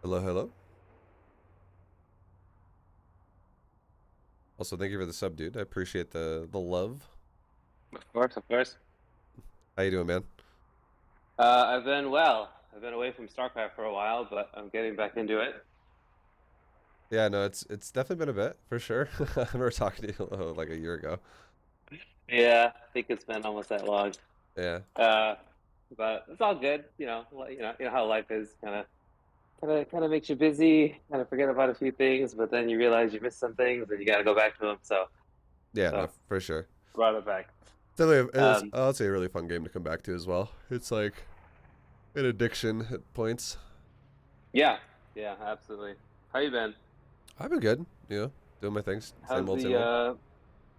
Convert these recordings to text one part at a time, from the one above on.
Hello, hello. Also, thank you for the sub, dude. I appreciate the love. Of course, of course. How you doing, man? I've been well. I've been away from StarCraft for a while, but I'm getting back into it. Yeah, no, it's definitely been a bit for sure. I remember talking to you like a year ago. Yeah, I think it's been almost that long. Yeah, Uh, but it's all good. You know how life is. Kind of makes you busy. Kind of forget about a few things, but then you realize you missed some things, and you got to go back to them. So, yeah, no, so for sure. brought it back. Definitely, it's Um, I'll say a really fun game to come back to as well. It's like an addiction at points. yeah, yeah, absolutely. How you been? I've been good, doing my things, same How's old, same the old.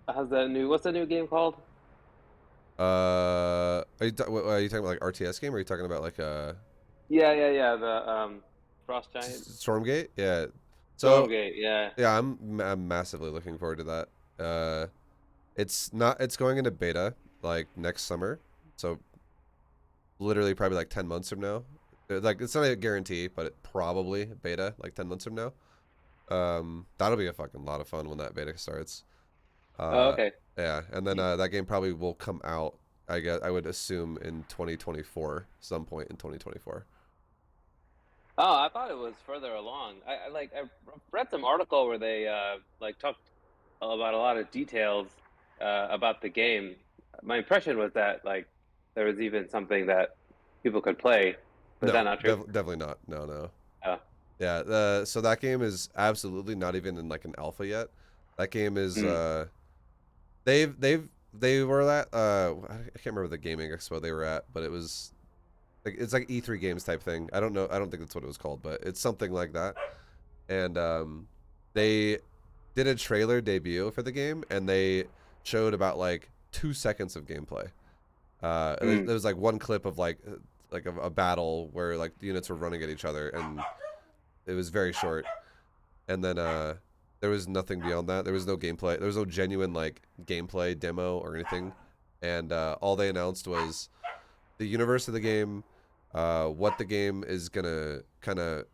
how's that new? What's the new game called? Are you talking about like RTS game, or are you talking about like Yeah. The Frost Giant Stormgate? Yeah. So Stormgate. Yeah. yeah, I'm massively looking forward to that. It's not. It's going into beta like next summer, so literally probably like 10 months from now. Like it's not a guarantee, but it probably beta like 10 months from now. That'll be a fucking lot of fun when that beta starts. Oh, Uh, okay. yeah, and then that game probably will come out. I guess I would assume in 2024, some point in 2024. Oh, I thought it was further along. I read some article where they like talked about a lot of details about the game. My impression was that like there was even something that people could play. Was that No, not true? definitely not. No, no. Oh. Yeah, so that game is absolutely not even in like an alpha yet. That game is Mm. they were at I can't remember the gaming expo they were at, but it was like it's like E3 games type thing. I don't know. I don't think that's what it was called, but it's something like that. And they did a trailer debut for the game, and they showed about like 2 seconds of gameplay. Mm. There was like one clip of like a battle where like the units were running at each other, and it was very short. And then there was nothing beyond that. There was no gameplay. There was no genuine like gameplay demo or anything. And all they announced was the universe of the game, what the game is gonna kind of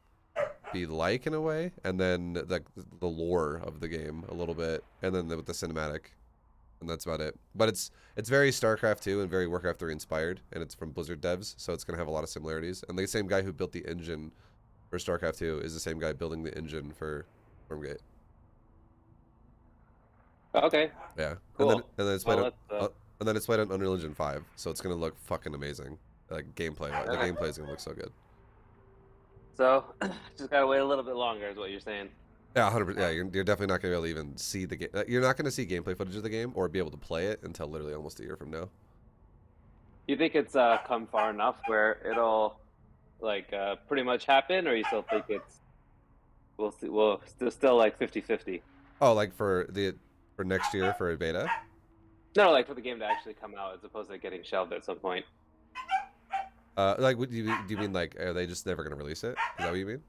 be like in a way, and then the lore of the game a little bit, and then with the cinematic, and that's about it. But it's very StarCraft 2 and very Warcraft 3 inspired, and it's from Blizzard devs, so it's gonna have a lot of similarities. And the same guy who built the engine for StarCraft 2 is the same guy building the engine for Stormgate. Okay. Yeah, Cool. and then it's played Well, on let's and then it's played on Unreal Engine 5, so it's gonna look fucking amazing. Like the okay. gameplay is gonna look so good. So just gotta wait a little bit longer, is what you're saying. Yeah, 100%. Yeah, you're definitely not gonna be able to even see the game. You're not gonna see gameplay footage of the game or be able to play it until literally almost a year from now. You think it's come far enough where it'll like pretty much happen, or you still think it's we'll see, well still like 50-50? Oh, like for next year for a beta. No, like for the game to actually come out as opposed to getting shelved at some point. Like, do you mean like are they just never gonna release it? Is that what you mean?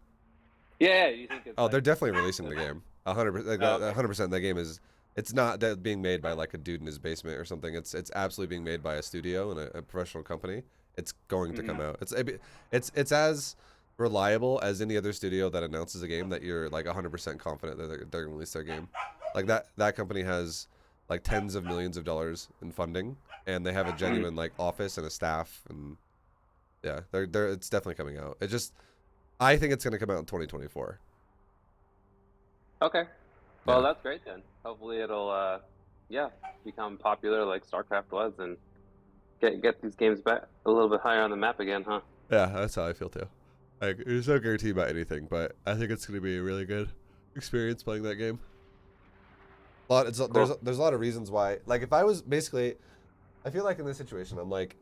Yeah, you think it's Oh, like they're definitely releasing the game. 100%. Like oh, that, okay. 100%. That game is. It's not that being made by like a dude in his basement or something. It's absolutely being made by a studio and a professional company. It's going to come Hmm. out. It's as reliable as any other studio that announces a game that you're like 100% confident that they're gonna release their game. Like that company has like tens of millions of dollars in funding, and they have a Hmm. genuine like office and a staff, and yeah, they're it's definitely coming out. It just I think it's gonna come out in 2024. Okay. Well, Yeah. that's great then. Hopefully it'll yeah, become popular like StarCraft was and get these games back a little bit higher on the map again, huh? Yeah, that's how I feel too. Like, there's no guarantee about anything, but I think it's going to be a really good experience playing that game. Cool. There's a lot of reasons why. Like, if I was basically, I feel like in this situation, I'm like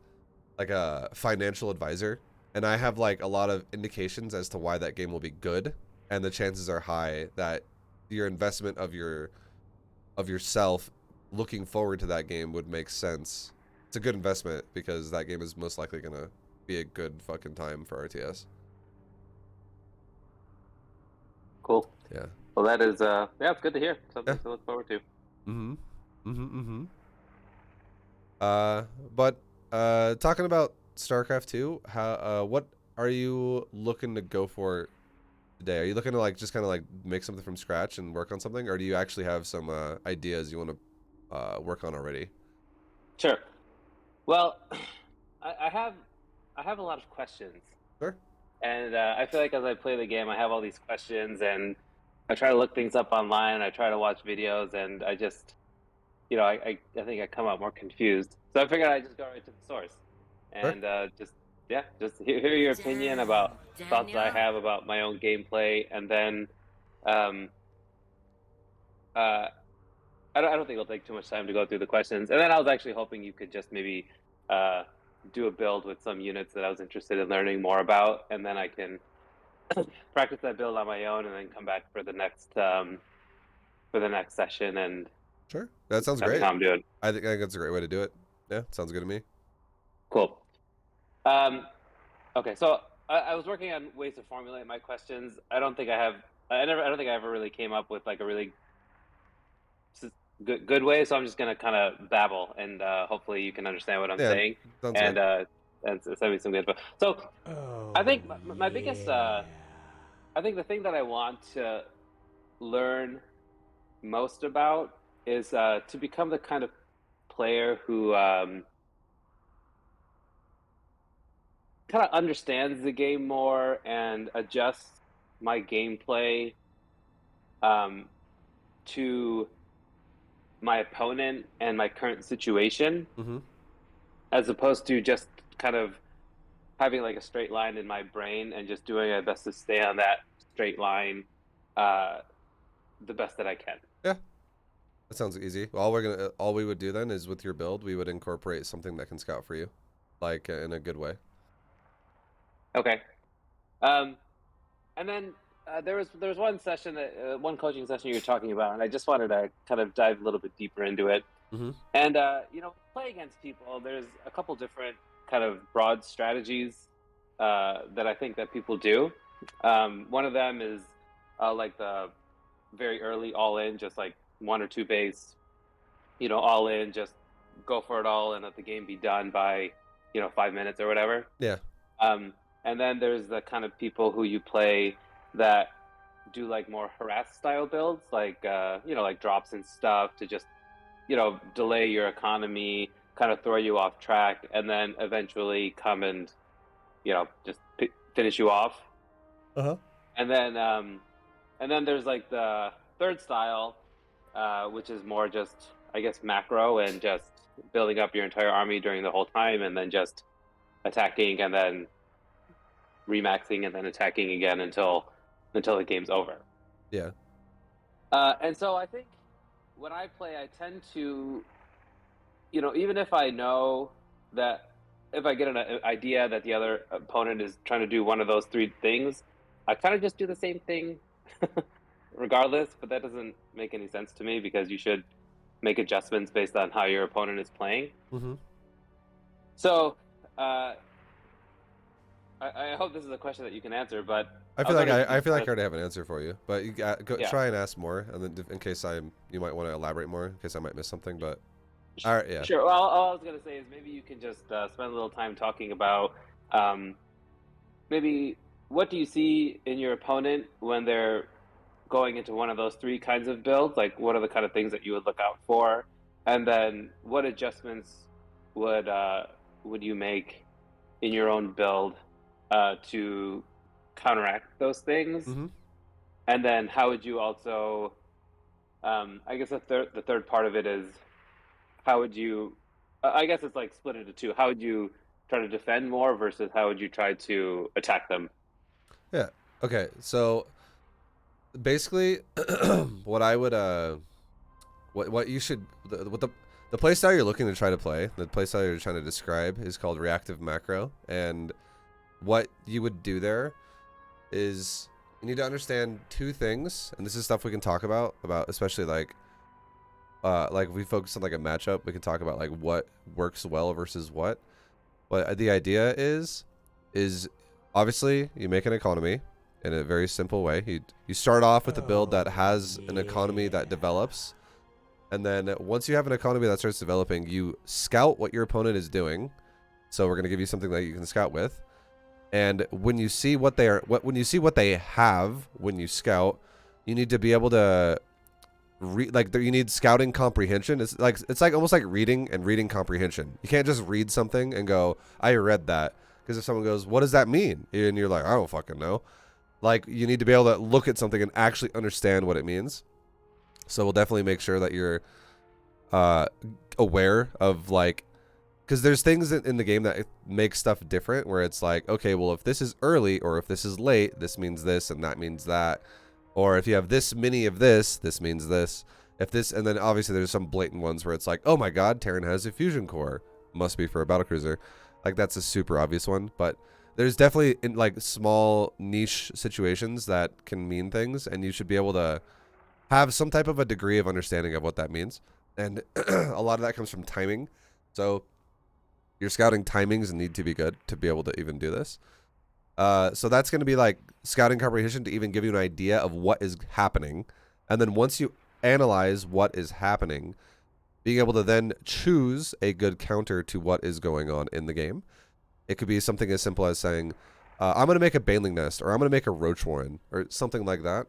a financial advisor, and I have like a lot of indications as to why that game will be good, and the chances are high that your investment of yourself looking forward to that game would make sense. It's a good investment because that game is most likely gonna be a good fucking time for RTS. Cool. Yeah. Well, that is yeah, it's good to hear. Yeah. Something to look forward to. Mm-hmm. Mm-hmm. Mm-hmm. Uh, but talking about StarCraft 2, how what are you looking to go for? today? Are you looking to like just kind of like make something from scratch and work on something, or do you actually have some ideas you want to work on already? Sure. Well, I have a lot of questions, Sure. and I feel like as I play the game, I have all these questions, and I try to look things up online. I try to watch videos, and I just, I think I come out more confused. So I figured I'd just go right to the source, Sure. and just hear your opinion about thoughts I Daniel? have about my own gameplay, and then um, uh, I don't think it'll take too much time to go through the questions. And then I was actually hoping you could just maybe uh, do a build with some units that I was interested in learning more about, and then I can practice that build on my own, and then come back for the next session and Sure. That sounds tell me great. how I'm doing. I think that's a great way to do it. Yeah, sounds good to me. Cool. Okay, so I was working on ways to formulate my questions. I don't think I ever really came up with like a really good way. So I'm just gonna kind of babble, and hopefully you can understand what I'm Yeah, saying, sounds and good. send me some good info. So I think my biggest, yeah. I think the thing that I want to learn most about is to become the kind of player who kind of understands the game more and adjusts my gameplay um, to my opponent and my current situation, Mm-hmm. as opposed to just kind of having like a straight line in my brain and just doing my best to stay on that straight line uh, the best that I can. Yeah, that sounds easy. All we would do then is with your build, we would incorporate something that can scout for you, like in a good way. Okay. Um, and then there was one coaching session you were talking about, and I just wanted to kind of dive a little bit deeper into it. Mm-hmm. And play against people. There's a couple different kind of broad strategies that I think that people do. One of them is like the very early all in, just like one or two base, all in, just go for it all, and let the game be done by 5 minutes or whatever. Yeah. Um, and then there's the kind of people who you play that do like more harass style builds, like like drops and stuff to just delay your economy, kind of throw you off track, and then eventually come and just finish you off. Uh-huh. And then there's like the third style, which is more just, I guess, macro and just building up your entire army during the whole time, and then just attacking, and then remaxing, and then attacking again until the game's over. Yeah. And so I think when I play, I tend to, even if I know that, if I get an idea that the other opponent is trying to do one of those three things, I kind of just do the same thing regardless, but that doesn't make any sense to me, because you should make adjustments based on how your opponent is playing. Mm-hmm. So I hope this is a question that you can answer, but I feel like I already have an answer for you, but you try and ask more, and then in case you might want to elaborate more, in case I might miss something. But all right, yeah, sure. Well, all I was gonna say is maybe you can just spend a little time talking about maybe what do you see in your opponent when they're going into one of those three kinds of builds? Like, what are the kind of things that you would look out for, and then what adjustments would you make in your own build to counteract those things? Mm-hmm. And then how would you also I guess the third part of it is, how would you I guess it's like split into two. How would you try to defend more versus how would you try to attack them? Yeah. Okay. So basically, what I would what you should the playstyle you're looking to try to play, the playstyle you're trying to describe, is called Reactive Macro, and what you would do there is you need to understand two things, and this is stuff we can talk about especially like if we focus on like a matchup, we can talk about like what works well versus what. But the idea is obviously you make an economy in a very simple way. You start off with a build that has an economy that develops, and then once you have an economy that starts developing, you scout what your opponent is doing. So we're going to give you something that you can scout with, And when you see what they are, when you see what they have when you scout, you need to be able to you need scouting comprehension. It's like almost like reading and reading comprehension. You can't just read something and go, I read that. Because if someone goes, what does that mean? And you're like, I don't fucking know. Like, you need to be able to look at something and actually understand what it means. So we'll definitely make sure that you're aware of, like, because there's things in the game that make stuff different, where it's like, okay, well, if this is early or if this is late, this means this and that means that. Or if you have this many of this means this. If this, and then obviously there's some blatant ones where it's like, oh my god, Terran has a fusion core. Must be for a battlecruiser. Like, that's a super obvious one. But there's definitely, in like small niche situations, that can mean things, and you should be able to have some type of a degree of understanding of what that means. And a lot of that comes from timing. So your scouting timings need to be good to be able to even do this. So that's going to be like scouting comprehension to even give you an idea of what is happening. And then once you analyze what is happening, being able to then choose a good counter to what is going on in the game. It could be something as simple as saying, I'm going to make a baneling nest, or I'm going to make a roach warren, or something like that.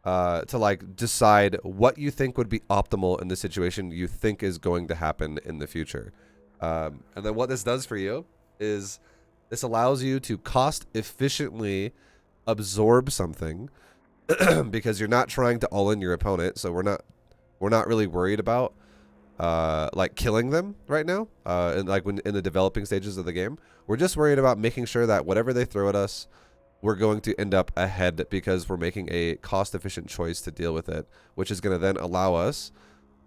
To like decide what you think would be optimal in the situation you think is going to happen in the future. And then what this does for you is this allows you to cost efficiently absorb something because you're not trying to all in your opponent. So we're not really worried about like killing them right now. And like when in the developing stages of the game, we're just worried about making sure that whatever they throw at us, we're going to end up ahead because we're making a cost-efficient choice to deal with it, which is going to then allow us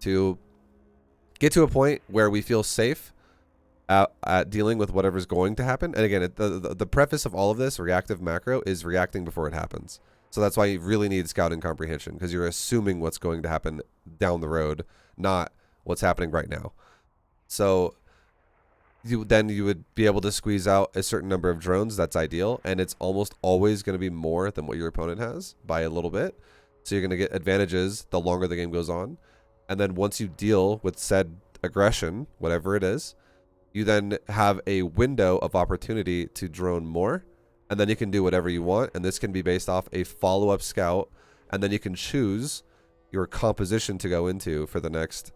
to get to a point where we feel safe at dealing with whatever's going to happen. And again, the preface of all of this, reactive macro, is reacting before it happens. So that's why you really need scouting comprehension, because you're assuming what's going to happen down the road, not what's happening right now. So you would be able to squeeze out a certain number of drones. That's ideal, and it's almost always going to be more than what your opponent has by a little bit. So you're going to get advantages the longer the game goes on. And then once you deal with said aggression, whatever it is, you then have a window of opportunity to drone more, and then you can do whatever you want. And this can be based off a follow-up scout, and then you can choose your composition to go into for the next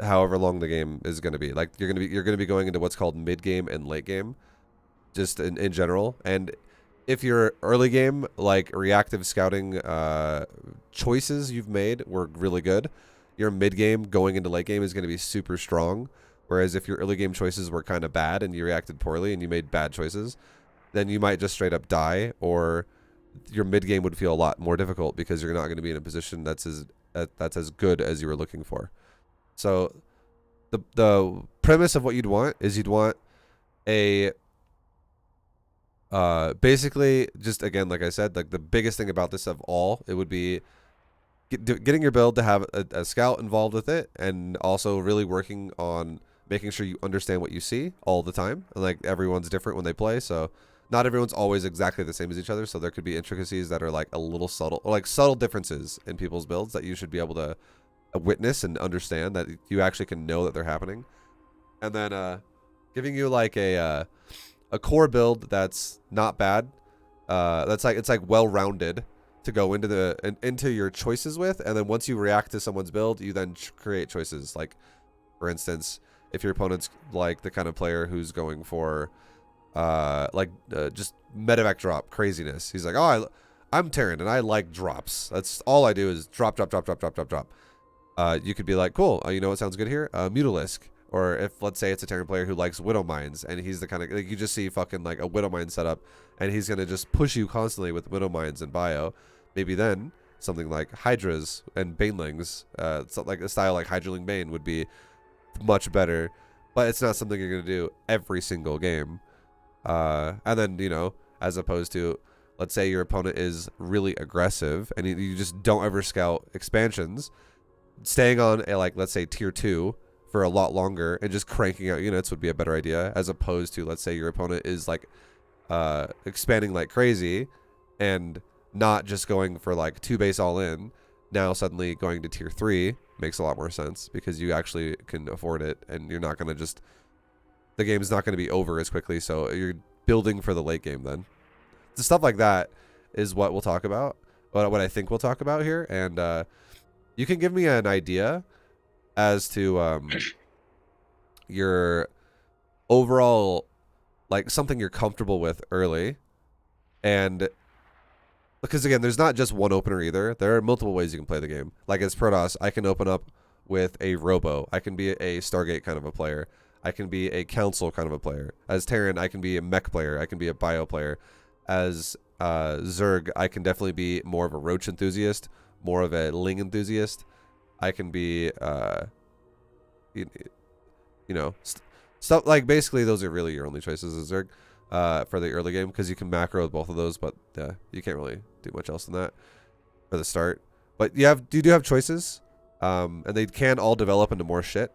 however long the game is going to be. Like, you're going to be going into what's called mid game and late game, just in general. And if your early game, like reactive scouting choices you've made were really good, your mid game going into late game is going to be super strong. Whereas if your early game choices were kind of bad and you reacted poorly and you made bad choices, then you might just straight up die, or your mid game would feel a lot more difficult because you're not going to be in a position that's as good as you were looking for. So the premise of what you'd want is you'd want a basically, just again, like I said, like the biggest thing about this of all, it would be getting your build to have a scout involved with it, and also really working on making sure you understand what you see all the time. And like, everyone's different when they play, so not everyone's always exactly the same as each other. So there could be intricacies that are like a little subtle, or like subtle differences in people's builds that you should be able to witness and understand, that you actually can know that they're happening. And then giving you like a core build that's not bad, that's like, it's like well-rounded to go into your choices with. And then once you react to someone's build, you then create choices. Like, for instance, if your opponent's like the kind of player who's going for just medevac drop craziness, he's like, oh, I'm Terran and I like drops, that's all I do is drop. You could be like, cool, you know what sounds good here? Mutalisk. Or if, let's say, it's a Terran player who likes Widow Mines, and he's the kind of, like, you just see fucking like a Widow Mine setup, and he's going to just push you constantly with Widow Mines and bio. Maybe then something like Hydras and Banelings, like a style like Hydraling Bane would be much better, but it's not something you're going to do every single game. And then, you know, as opposed to, let's say your opponent is really aggressive, and you just don't ever scout expansions, staying on a, like, let's say tier 2 for a lot longer and just cranking out units would be a better idea, as opposed to, let's say your opponent is like expanding like crazy and not just going for like 2 base all in. Now suddenly going to tier 3 makes a lot more sense because you actually can afford it, and you're not going to just, the game's not going to be over as quickly, so you're building for the late game. Then the stuff like that is what we'll talk about. What I think we'll talk about here, and you can give me an idea as to your overall, like something you're comfortable with early, and because again, there's not just one opener either. There are multiple ways you can play the game. Like as Protoss, I can open up with a Robo. I can be a Stargate kind of a player. I can be a Council kind of a player. As Terran, I can be a Mech player. I can be a Bio player. As Zerg, I can definitely be more of a Roach enthusiast, more of a Ling enthusiast. I can be, you know, stuff like basically those are really your only choices as Zerg for the early game because you can macro with both of those, but you can't really do much else than that for the start. But you do have choices, and they can all develop into more shit.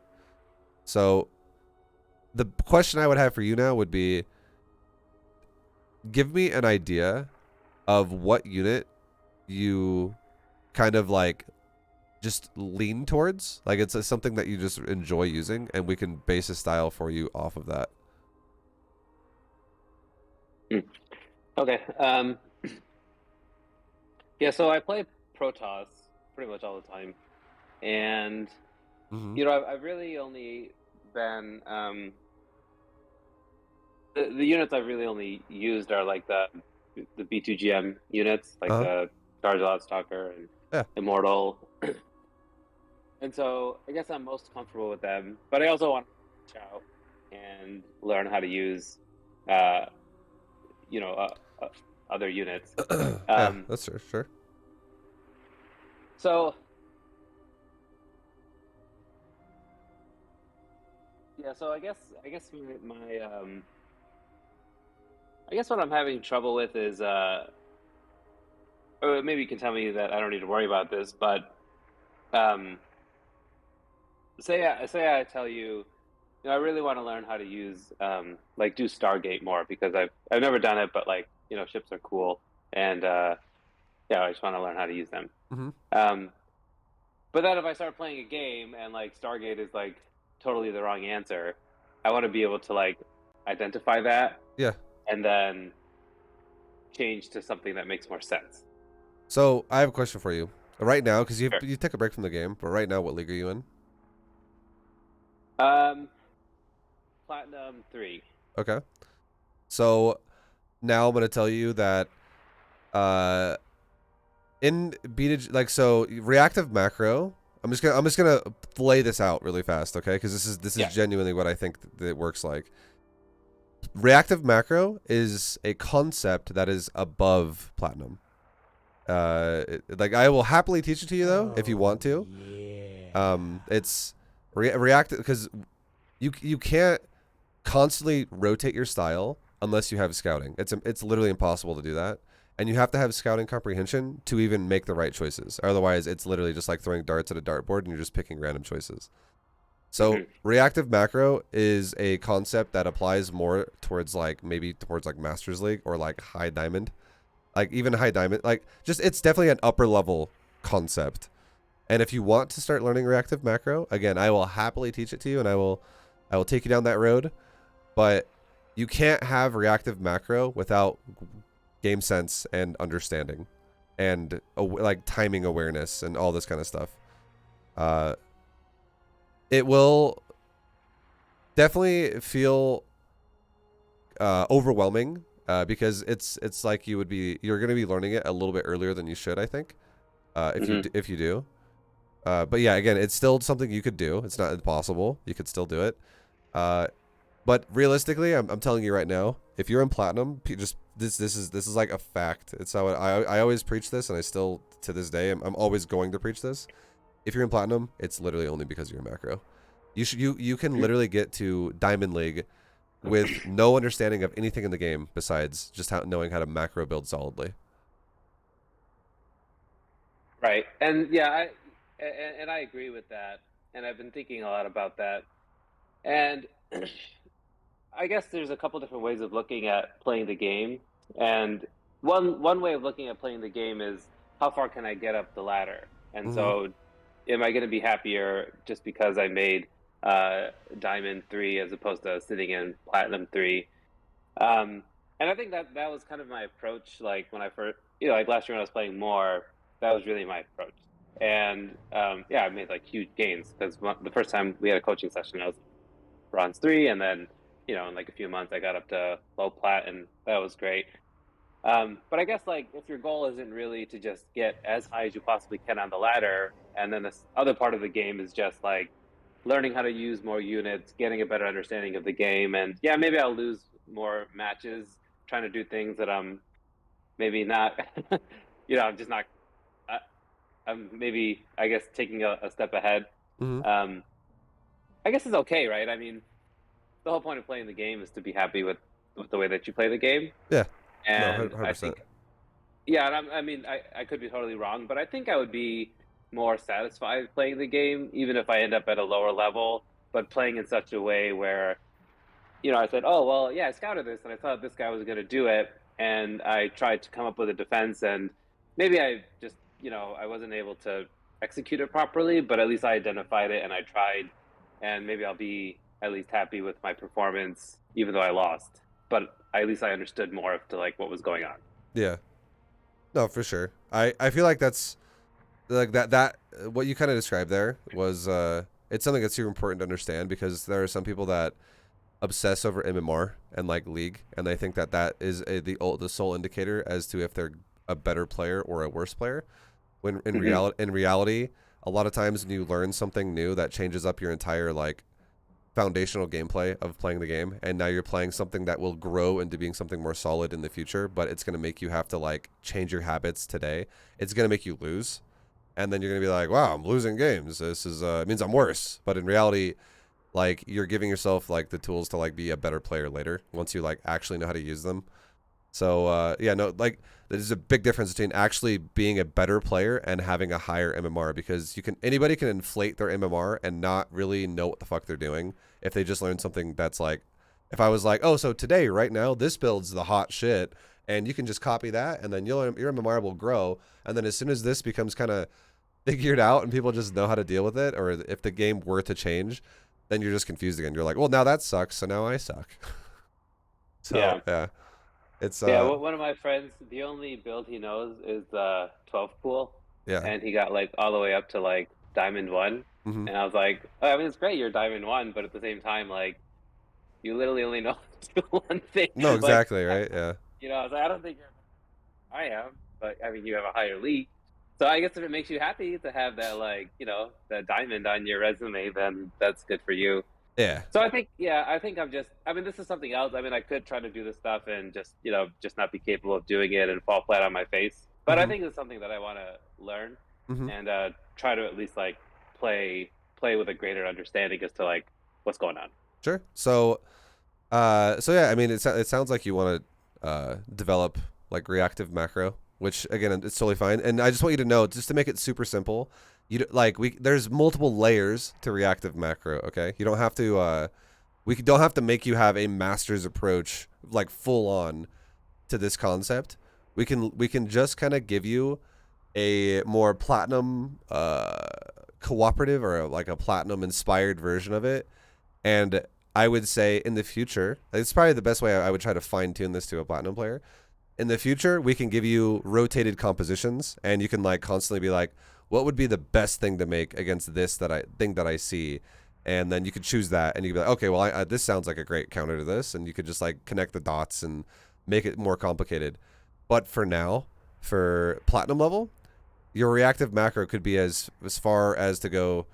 So the question I would have for you now would be, give me an idea of what unit you kind of like just lean towards. Like it's something that you just enjoy using, and we can base a style for you off of that. Okay. Yeah, so I play Protoss pretty much all the time. And, you know, I've really only been... The units I've really only used are like the B2GM units, like the Charge Stalker and Immortal. And so I guess I'm most comfortable with them, but I also want to reach out and learn how to use, you know, other units. Yeah, that's sure. So, yeah, so I guess I guess what I'm having trouble with is, or maybe you can tell me that I don't need to worry about this, but say I tell you, you know, I really want to learn how to use like do Stargate more because I've never done it, but like, you know, ships are cool, and yeah, I just want to learn how to use them. But then if I start playing a game and like Stargate is like totally the wrong answer, I want to be able to like identify that. Yeah. And then change to something that makes more sense. So I have a question for you right now, because you take a break from the game. But right now, what league are you in? Platinum 3. Okay. So now I'm gonna tell you that in beta, like, so reactive macro. I'm just gonna lay this out really fast, okay? Because this is genuinely what I think that it works like. Reactive macro is a concept that is above platinum. Like I will happily teach it to you though if you want to. Yeah. It's reactive because you can't constantly rotate your style unless you have scouting. It's literally impossible to do that, and you have to have scouting comprehension to even make the right choices. Otherwise, it's literally just like throwing darts at a dartboard and you're just picking random choices. So reactive macro is a concept that applies more towards like Masters League or like high diamond, like even high diamond, like just it's definitely an upper level concept. And if you want to start learning reactive macro, again, I will happily teach it to you, and I will take you down that road. But you can't have reactive macro without game sense and understanding, and like timing awareness and all this kind of stuff. It will definitely feel overwhelming because it's like you're going to be learning it a little bit earlier than you should, I think, if you do. But yeah, again, it's still something you could do. It's not impossible. You could still do it. But realistically, I'm telling you right now, if you're in platinum, just this is like a fact. It's how I always preach this, and I still to this day I'm always going to preach this. If you're in platinum, it's literally only because you're in macro. You can literally get to Diamond League with no understanding of anything in the game besides just knowing how to macro build solidly. Right, and yeah, I agree with that, and I've been thinking a lot about that, and I guess there's a couple different ways of looking at playing the game, and one way of looking at playing the game is how far can I get up the ladder, and so am I going to be happier just because I made Diamond 3 as opposed to sitting in Platinum 3? And I think that was kind of my approach. Like when I first, like last year when I was playing more, that was really my approach. And yeah, I made like huge gains because the first time we had a coaching session, I was bronze 3, and then in like a few months I got up to low plat, and that was great. But I guess like if your goal isn't really to just get as high as you possibly can on the ladder, and then this other part of the game is just like learning how to use more units, getting a better understanding of the game, and yeah, maybe I'll lose more matches trying to do things that I'm maybe not, I'm just not. I'm maybe I guess taking a step ahead. Hmm. Um, I guess it's okay, right? I mean, the whole point of playing the game is to be happy with the way that you play the game, Yeah. No, and I 100%. think yeah, and I mean, I could be totally wrong, but I think I would be more satisfied playing the game, even if I end up at a lower level, but playing in such a way where, I said, oh, well, yeah, I scouted this and I thought this guy was going to do it. And I tried to come up with a defense, and maybe I just, I wasn't able to execute it properly, but at least I identified it and I tried. And maybe I'll be at least happy with my performance, even though I lost. But at least I understood more of to like what was going on. Yeah. No, for sure. I feel like that's like that what you kind of described there was it's something that's super important to understand because there are some people that obsess over MMR and like League, and they think that that is the sole indicator as to if they're a better player or a worse player. When Mm-hmm. in reality, a lot of times when you learn something new, that changes up your entire like foundational gameplay of playing the game, and now you're playing something that will grow into being something more solid in the future. But it's going to make you have to like change your habits today. It's going to make you lose, and then you're going to be like, wow, I'm losing games. This is it means I'm worse. But in reality, like you're giving yourself like the tools to like be a better player later once you like actually know how to use them. So yeah, no, like there's a big difference between actually being a better player and having a higher MMR, because anybody can inflate their MMR and not really know what the fuck they're doing if they just learn something that's like, if I was like, oh, so today right now this build's the hot shit, and you can just copy that and then your MMR will grow, and then as soon as this becomes kind of figured out and people just know how to deal with it, or if the game were to change, then you're just confused again. You're like, well, now that sucks, so now I suck. So Yeah. yeah, it's Yeah, one of my friends, the only build he knows is the 12 pool, yeah. and he got like all the way up to like Diamond 1. Hmm. And I was like, oh, I mean, it's great you're Diamond 1, but at the same time, like, you literally only know to do one thing. No, Like, exactly, right? Yeah. I was like, I don't think I am, but I mean, you have a higher league. So I guess if it makes you happy to have that, like, that diamond on your resume, then that's good for you. Yeah. So I think, yeah, I think I mean, this is something else. I mean, I could try to do this stuff and just, just not be capable of doing it and fall flat on my face. But I Hmm. think it's something that I want to learn Hmm. and try to at least like play with a greater understanding as to like what's going on. Sure. So yeah, I mean, it sounds like you want to develop like reactive macro, which again, it's totally fine. And I just want you to know, just to make it super simple, like there's multiple layers to reactive macro. Okay, you don't have to we don't have to make you have a master's approach like full on to this concept. We can just kind of give you a more platinum cooperative, or like a platinum inspired version of it. And I would say in the future, it's probably the best way I would try to fine tune this to a platinum player. In the future, we can give you rotated compositions, and you can like constantly be like, what would be the best thing to make against this that I see, and then you could choose that, and you could be like, okay, well, this sounds like a great counter to this, and you could just like connect the dots and make it more complicated. But for now, for platinum level, your reactive macro could be as far as to go,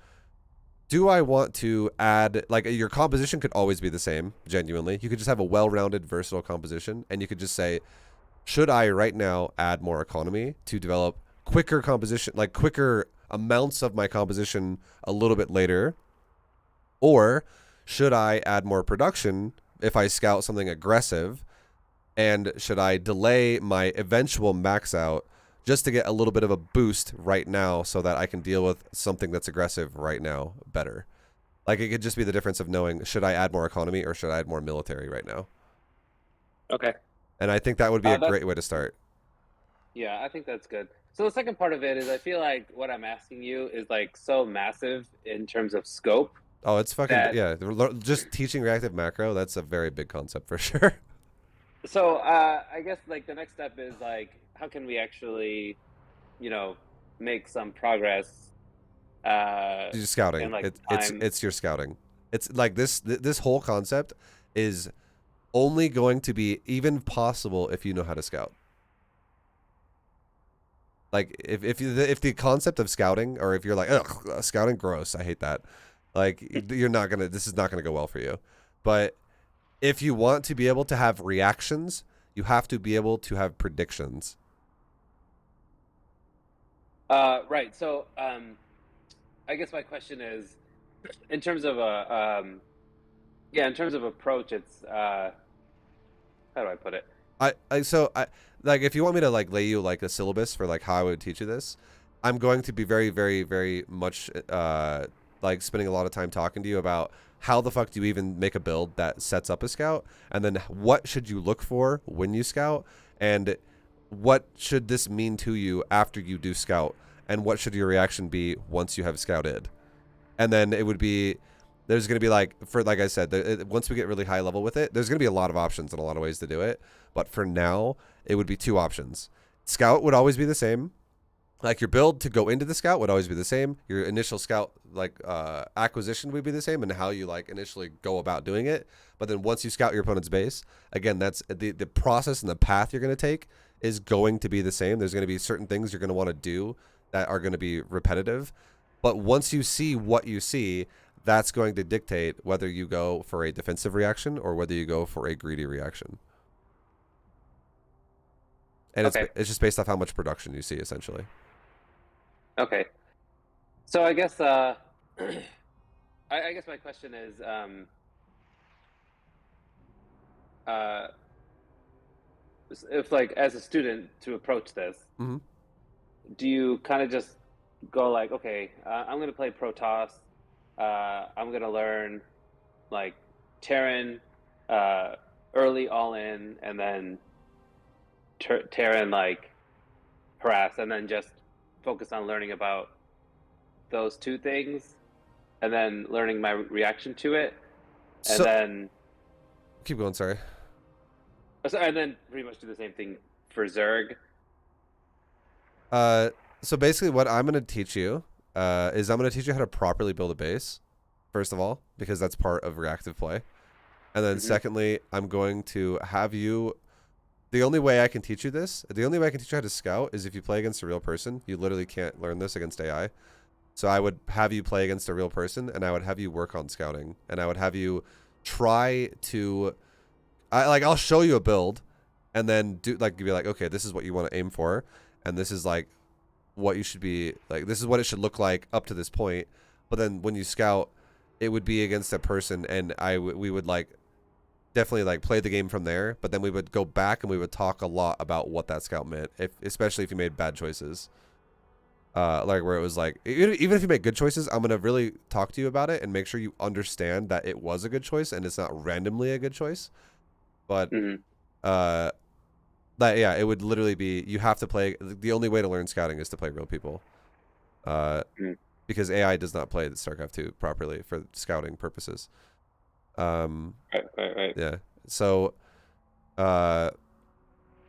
do I want to add, like, your composition could always be the same, genuinely. You could just have a well-rounded, versatile composition, and you could just say, should I right now add more economy to develop quicker composition, like quicker amounts of my composition a little bit later? Or should I add more production if I scout something aggressive? And should I delay my eventual max out just to get a little bit of a boost right now so that I can deal with something that's aggressive right now better? Like, it could just be the difference of knowing, should I add more economy or should I add more military right now? Okay. And I think that would be a That's great way to start. Yeah, I think that's good. So the second part of it is I feel like what I'm asking you is like so massive in terms of scope Oh, it's fucking, that yeah. Just teaching reactive macro, that's a very big concept for sure. So I guess like the next step is like how can we actually, you know, make some progress uh You're in scouting. like It's time. it's your scouting. It's like this whole concept is only going to be even possible if you know how to scout. Like if the concept of scouting, or if you're like, ugh, scouting gross, I hate that. Like you're not gonna. This is not gonna go well for you. But if you want to be able to have reactions, you have to be able to have predictions. Right. So I guess my question is in terms of a yeah, in terms of approach, it's how do I put it? I like, if you want me to like lay you like a syllabus for like how I would teach you this, I'm going to be very much like spending a lot of time talking to you about how the fuck do you even make a build that sets up a scout, and then what should you look for when you scout, and what should this mean to you after you do scout, and what should your reaction be once you have scouted. And then it would be, there's going to be like, for like I said, once we get really high level with it, there's going to be a lot of options and a lot of ways to do it. But for now, it would be two options. Scout would always be the same. Like your build to go into the scout would always be the same. Your initial scout like acquisition would be the same, and how you like initially go about doing it. But then once you scout your opponent's base, again, that's the process and the path you're going to take is going to be the same. There's going to be certain things you're going to want to do that are going to be repetitive. But once you see what you see, that's going to dictate whether you go for a defensive reaction or whether you go for a greedy reaction. And Okay. it's just based off how much production you see, essentially. Okay. So I guess I guess my question is uh if like as a student to approach this, Mm-hmm. do you kind of just go like, okay, I'm gonna play Protoss, I'm gonna learn like Terran, uh, early all in, and then Terran like harass, and then just focus on learning about those two things, and then learning my reaction to it, and So then keep going. Sorry. and then pretty much do the same thing for Zerg. Uh, so basically, what I'm gonna teach you is I'm gonna teach you how to properly build a base, first of all, because that's part of reactive play. And then Hmm. secondly, I'm going to have you. The only way I can teach you this, the only way I can teach you how to scout is if you play against a real person. You literally can't learn this against AI. So I would have you play against a real person, and I would have you work on scouting, and I would have you try to. I'll show you a build, and then do like be like, okay, this is what you want to aim for, and this is like what you should be like. This is what it should look like up to this point. But then when you scout, it would be against a person, and we would like definitely like play the game from there. But then we would go back and we would talk a lot about what that scout meant, if especially if you made bad choices. Like where it was like, even if you make good choices, I'm gonna really talk to you about it and make sure you understand that it was a good choice and it's not randomly a good choice. But Hmm. uh, that yeah, it would literally be, you have to play. The only way to learn scouting is to play real people. Uh, Hmm. because AI does not play the StarCraft 2 properly for scouting purposes. Um, Right, right, right. yeah. So, uh,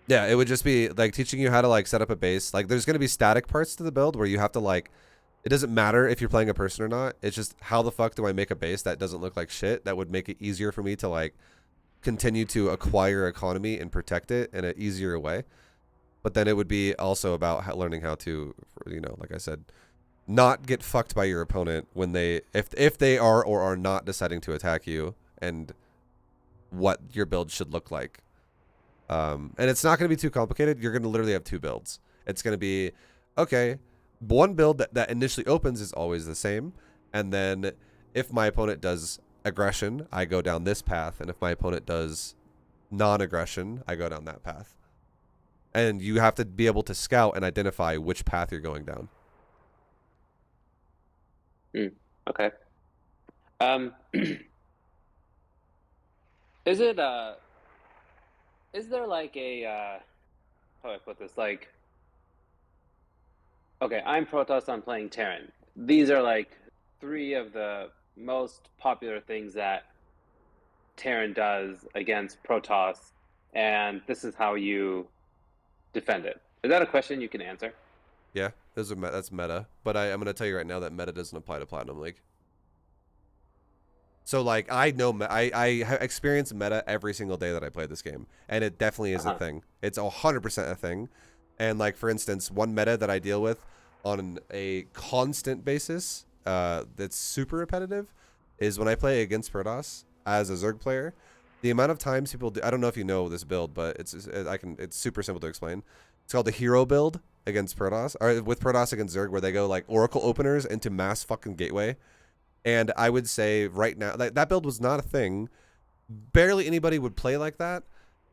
yeah, it would just be like teaching you how to like set up a base. Like, there's going to be static parts to the build where you have to like, it doesn't matter if you're playing a person or not. It's just how the fuck do I make a base that doesn't look like shit that would make it easier for me to like continue to acquire economy and protect it in an easier way. But then it would be also about learning how to, like I said, not get fucked by your opponent when they, if they are or are not deciding to attack you, and what your build should look like. And it's not going to be too complicated. You're going to literally have two builds. It's going to be, okay, one build that initially opens is always the same. And then if my opponent does aggression, I go down this path. And if my opponent does non-aggression, I go down that path. And you have to be able to scout and identify which path you're going down. Mm. Okay. Um, is it is there like a how do I put this? Like, okay, I'm Protoss, I'm playing Terran. These are like three of the most popular things that Terran does against Protoss. and this is how you defend it. Is that a question you can answer? Yeah, that's meta. But I'm gonna tell you right now that meta doesn't apply to Platinum League. So like I know I experience meta every single day that I play this game, and it definitely is a Uh-huh. thing. It's 100% a thing. And like for instance, one meta that I deal with on a constant basis, that's super repetitive, is when I play against Protoss as a Zerg player. The amount of times people do, I don't know if you know this build, but it's super simple to explain. It's called the hero build against Protoss, or with Protoss against Zerg, where they go like Oracle openers into mass fucking gateway. And I would say right now that build was not a thing. Barely anybody would play like that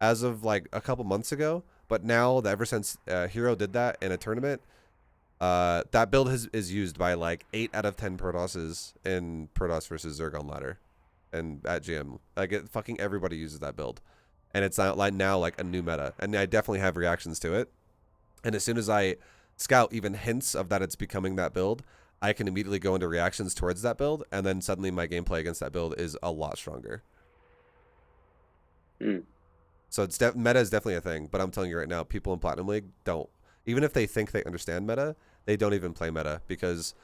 as of like a couple months ago. But now, ever since Hero did that in a tournament, that build is used by like 8 out of 10 Protosses in Protoss versus Zerg on ladder and at GM. Like fucking everybody uses that build, and it's not like now like a new meta. And I definitely have reactions to it. And as soon as I scout even hints of that it's becoming that build, I can immediately go into reactions towards that build, and then suddenly my gameplay against that build is a lot stronger. Mm. So meta is definitely a thing, but I'm telling you right now, people in Platinum League don't. Even if they think they understand meta, they don't even play meta because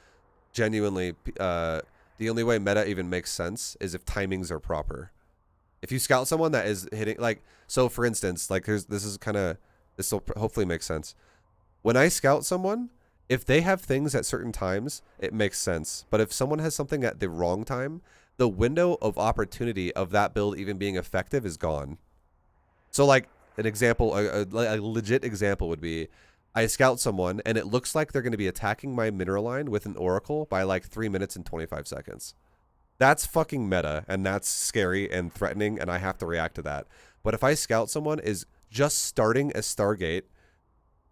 genuinely, the only way meta even makes sense is if timings are proper. If you scout someone that is hitting, like, so for instance, like this will hopefully make sense. When I scout someone, if they have things at certain times, it makes sense. But if someone has something at the wrong time, the window of opportunity of that build even being effective is gone. So, like, an example, a legit example would be I scout someone and it looks like they're going to be attacking my mineral line with an oracle by like 3 minutes and 25 seconds. That's fucking meta, and that's scary and threatening, and I have to react to that. But if I scout someone is just starting a Stargate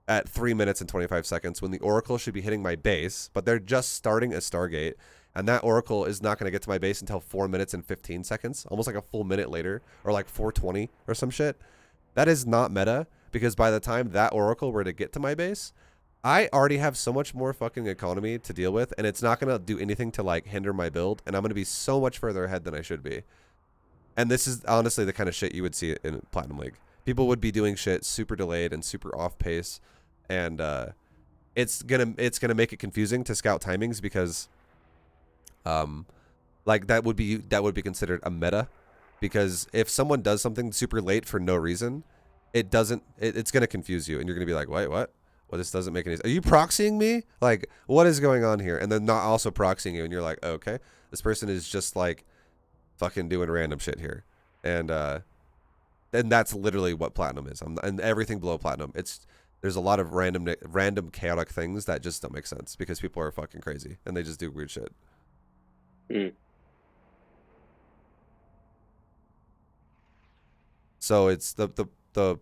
at 3 minutes and 25 seconds when the Oracle should be hitting my base, but they're just starting a Stargate, and that Oracle is not going to get to my base until 4 minutes and 15 seconds, almost like a full minute later, or like 4:20 or some shit. That is not meta, because by the time that Oracle were to get to my base, I already have so much more fucking economy to deal with, and it's not going to do anything to like hinder my build, and I'm going to be so much further ahead than I should be. And this is honestly the kind of shit you would see in Platinum League. People would be doing shit super delayed and super off pace, and it's gonna make it confusing to scout timings because, like that would be considered a meta, because if someone does something super late for no reason, it's gonna confuse you, and you're gonna be like, wait, what? Well, this doesn't make any sense. Are you proxying me? Like, what is going on here? And then not also proxying you, and you're like, oh, okay, this person is just like fucking doing random shit here, and that's literally what Platinum is. And everything below Platinum, there's a lot of random chaotic things that just don't make sense because people are fucking crazy and they just do weird shit. Mm. So it's the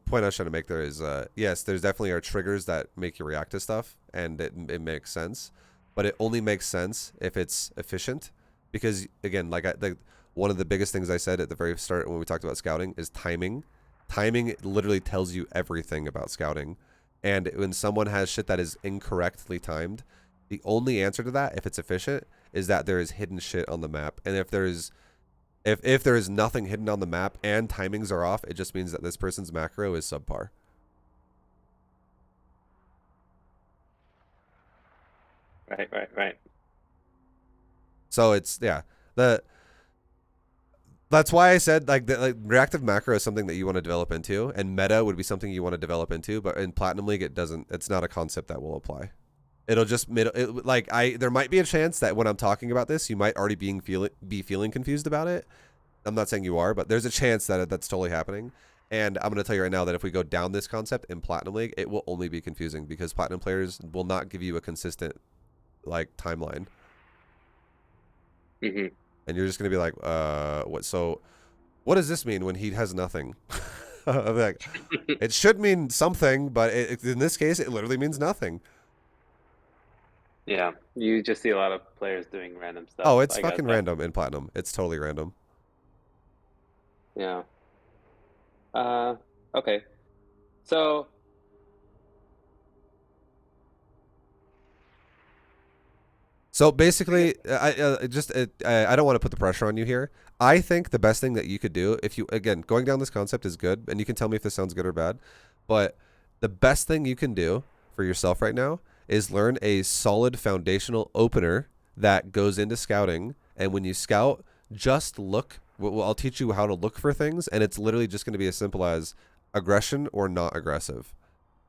point I was trying to make there is, yes, there's definitely are triggers that make you react to stuff, and it makes sense, but it only makes sense if it's efficient, because again, one of the biggest things I said at the very start when we talked about scouting is timing. Timing literally tells you everything about scouting, and when someone has shit that is incorrectly timed, the only answer to that, if it's efficient, is that there is hidden shit on the map, and if there is nothing hidden on the map and timings are off, it just means that this person's macro is subpar. Right. So it's, yeah, the that's why I said like reactive macro is something that you want to develop into, and meta would be something you want to develop into. But in Platinum League, it doesn't. It's not a concept that will apply. It'll just there might be a chance that when I'm talking about this, you might already be feeling confused about it. I'm not saying you are, but there's a chance that that's totally happening. And I'm going to tell you right now that if we go down this concept in Platinum League, it will only be confusing because Platinum players will not give you a consistent like timeline, Mm-hmm. and you're just going to be like, what? So, what does this mean when he has nothing? I'm like, it should mean something, but in this case, it literally means nothing. Yeah, you just see a lot of players doing random stuff, Oh, it's I guess. fucking random in Platinum. It's totally random. Yeah. Uh, okay. So, So basically, I don't want to put the pressure on you here. I think the best thing that you could do, if you, again, going down this concept is good, and you can tell me if this sounds good or bad, but the best thing you can do for yourself right now is learn a solid foundational opener that goes into scouting. And when you scout, just look. Well, I'll teach you how to look for things, and it's literally just going to be as simple as aggression or not aggressive.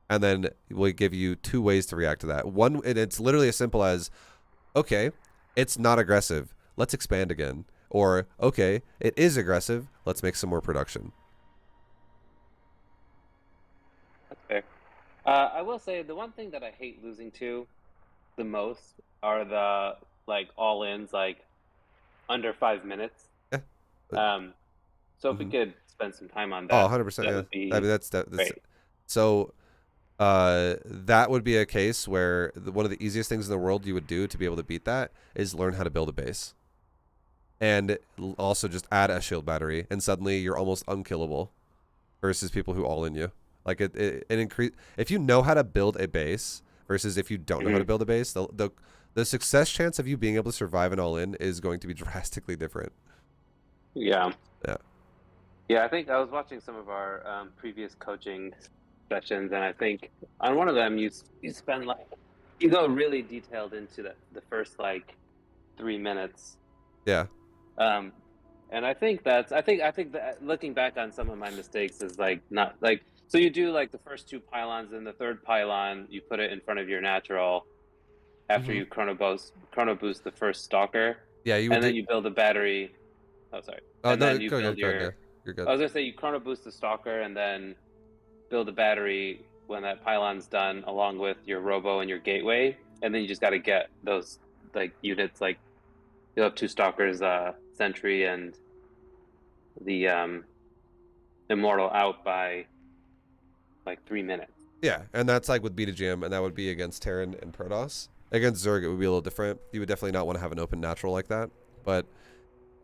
And then we'll give you 2 ways to react to that. One, and it's literally as simple as, okay, it's not aggressive. Let's expand again. Or, okay, it is aggressive. Let's make some more production. That's fair. I will say the one thing that I hate losing to the most are the like all-ins, like under 5 minutes. Yeah. So if we could spend some time on Oh, that, 100%. that Yeah. would be I mean, that's great. so. That would be a case where one of the easiest things in the world you would do to be able to beat that is learn how to build a base, and also just add a shield battery, and suddenly you're almost unkillable versus people who all in you. Like it increase if you know how to build a base versus if you don't know how to build a base. The success chance of you being able to survive an all in is going to be drastically different. Yeah. Yeah. Yeah, I think I was watching some of our previous coaching sessions, and I think on one of them you spend like you go really detailed into the first like 3 minutes. Yeah. And I think that looking back on some of my mistakes is like not like so you do like the first 2 pylons, and the 3rd pylon you put it in front of your natural after you chrono boost the first stalker. Yeah, you would And then do. you build a battery. Oh, sorry. Oh And no, then you go build ahead, go ahead. your. Yeah, you're good. I was gonna say you chrono boost the stalker and then build a battery when that pylon's done, along with your robo and your gateway, and then you just got to get those like units. Like you'll have 2 stalkers, sentry and the immortal out by like 3 minutes. Yeah, and that's like with BetaGM, and that would be against Terran and Protoss. Against Zerg, it would be a little different. You would definitely not want to have an open natural like that. But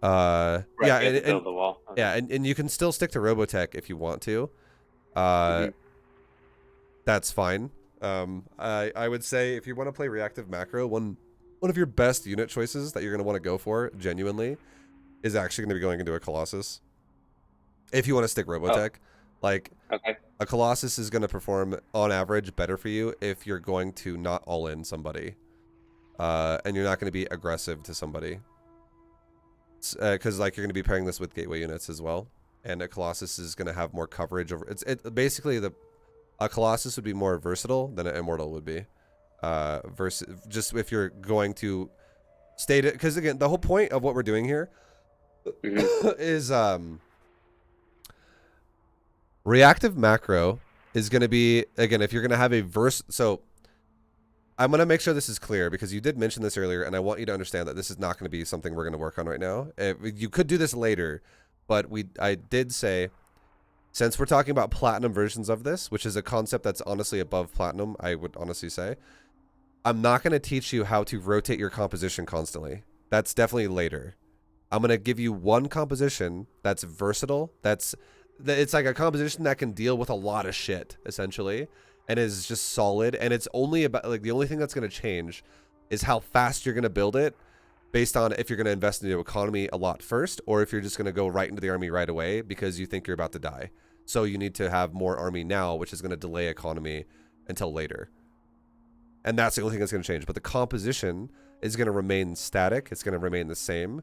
Right, yeah, you have to build the wall. Okay. yeah, and you can still stick to Robotech if you want to. That's fine. I would say if you want to play Reactive Macro, one of your best unit choices that you're going to want to go for genuinely is actually going to be going into a Colossus. If you want to stick Robotech, like Okay. a Colossus is going to perform on average better for you if you're going to not all in somebody, and you're not going to be aggressive to somebody, because like you're going to be pairing this with gateway units as well, and a Colossus is going to have more coverage over. Basically a Colossus would be more versatile than an Immortal would be, versus just if you're going to state it, because again the whole point of what we're doing here is Reactive Macro is going to be, again, if you're going to have a verse. So I'm going to make sure this is clear because you did mention this earlier, and I want you to understand that this is not going to be something we're going to work on right now. You could do this later, but I did say, since we're talking about platinum versions of this, which is a concept that's honestly above platinum, I would honestly say, I'm not going to teach you how to rotate your composition constantly. That's definitely later. I'm going to give you one composition that's versatile, it's like a composition that can deal with a lot of shit, essentially, and is just solid. And it's only about, like, the only thing that's going to change is how fast you're going to build it based on if you're going to invest into economy a lot first, or if you're just going to go right into the army right away because you think you're about to die. So you need to have more army now, which is going to delay economy until later. And that's the only thing that's going to change. But the composition is going to remain static. It's going to remain the same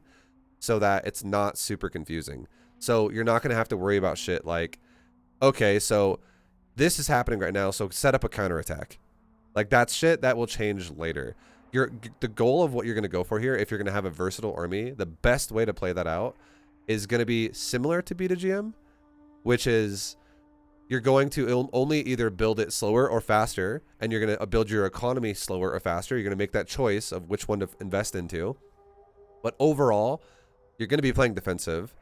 so that it's not super confusing. So you're not going to have to worry about shit like, okay, so this is happening right now, so set up a counterattack. Like, that's shit that will change later. The goal of what you're going to go for here, if you're going to have a versatile army, the best way to play that out is going to be similar to BetaGM, which is you're going to only either build it slower or faster, and you're going to build your economy slower or faster. You're going to make that choice of which one to invest into. But overall, you're going to be playing defensive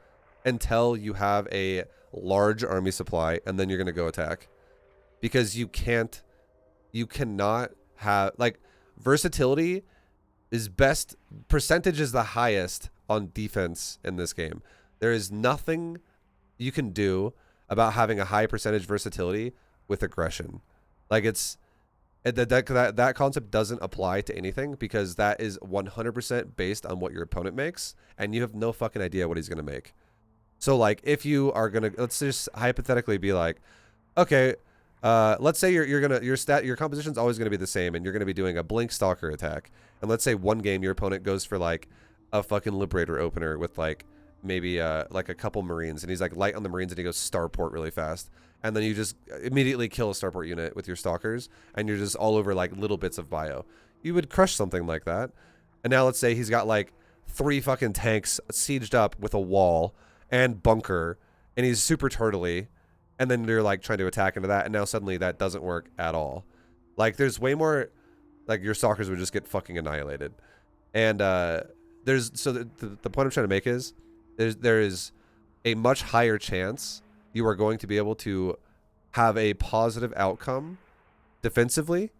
until you have a large army supply, and then you're going to go attack. Because you cannot have, like, versatility is best, percentage is the highest on defense in this game. There is nothing you can do about having a high percentage versatility with aggression. Like, it's That concept doesn't apply to anything because that is 100% based on what your opponent makes, and you have no fucking idea what he's gonna make. So like, if you are gonna, let's just hypothetically be like, okay, let's say your composition's always gonna be the same, and you're gonna be doing a blink stalker attack, and let's say one game your opponent goes for like a fucking liberator opener with like maybe like a couple marines, and he's like light on the marines, and he goes starport really fast. And then you just immediately kill a starport unit with your stalkers, and you're just all over like little bits of bio. You would crush something like that. And now let's say he's got like 3 fucking tanks sieged up with a wall and bunker, and he's super turtly, and then you're like trying to attack into that, and now suddenly that doesn't work at all. Like there's way more, like your stalkers would just get fucking annihilated. And there's, so the point I'm trying to make is there is a much higher chance you are going to be able to have a positive outcome defensively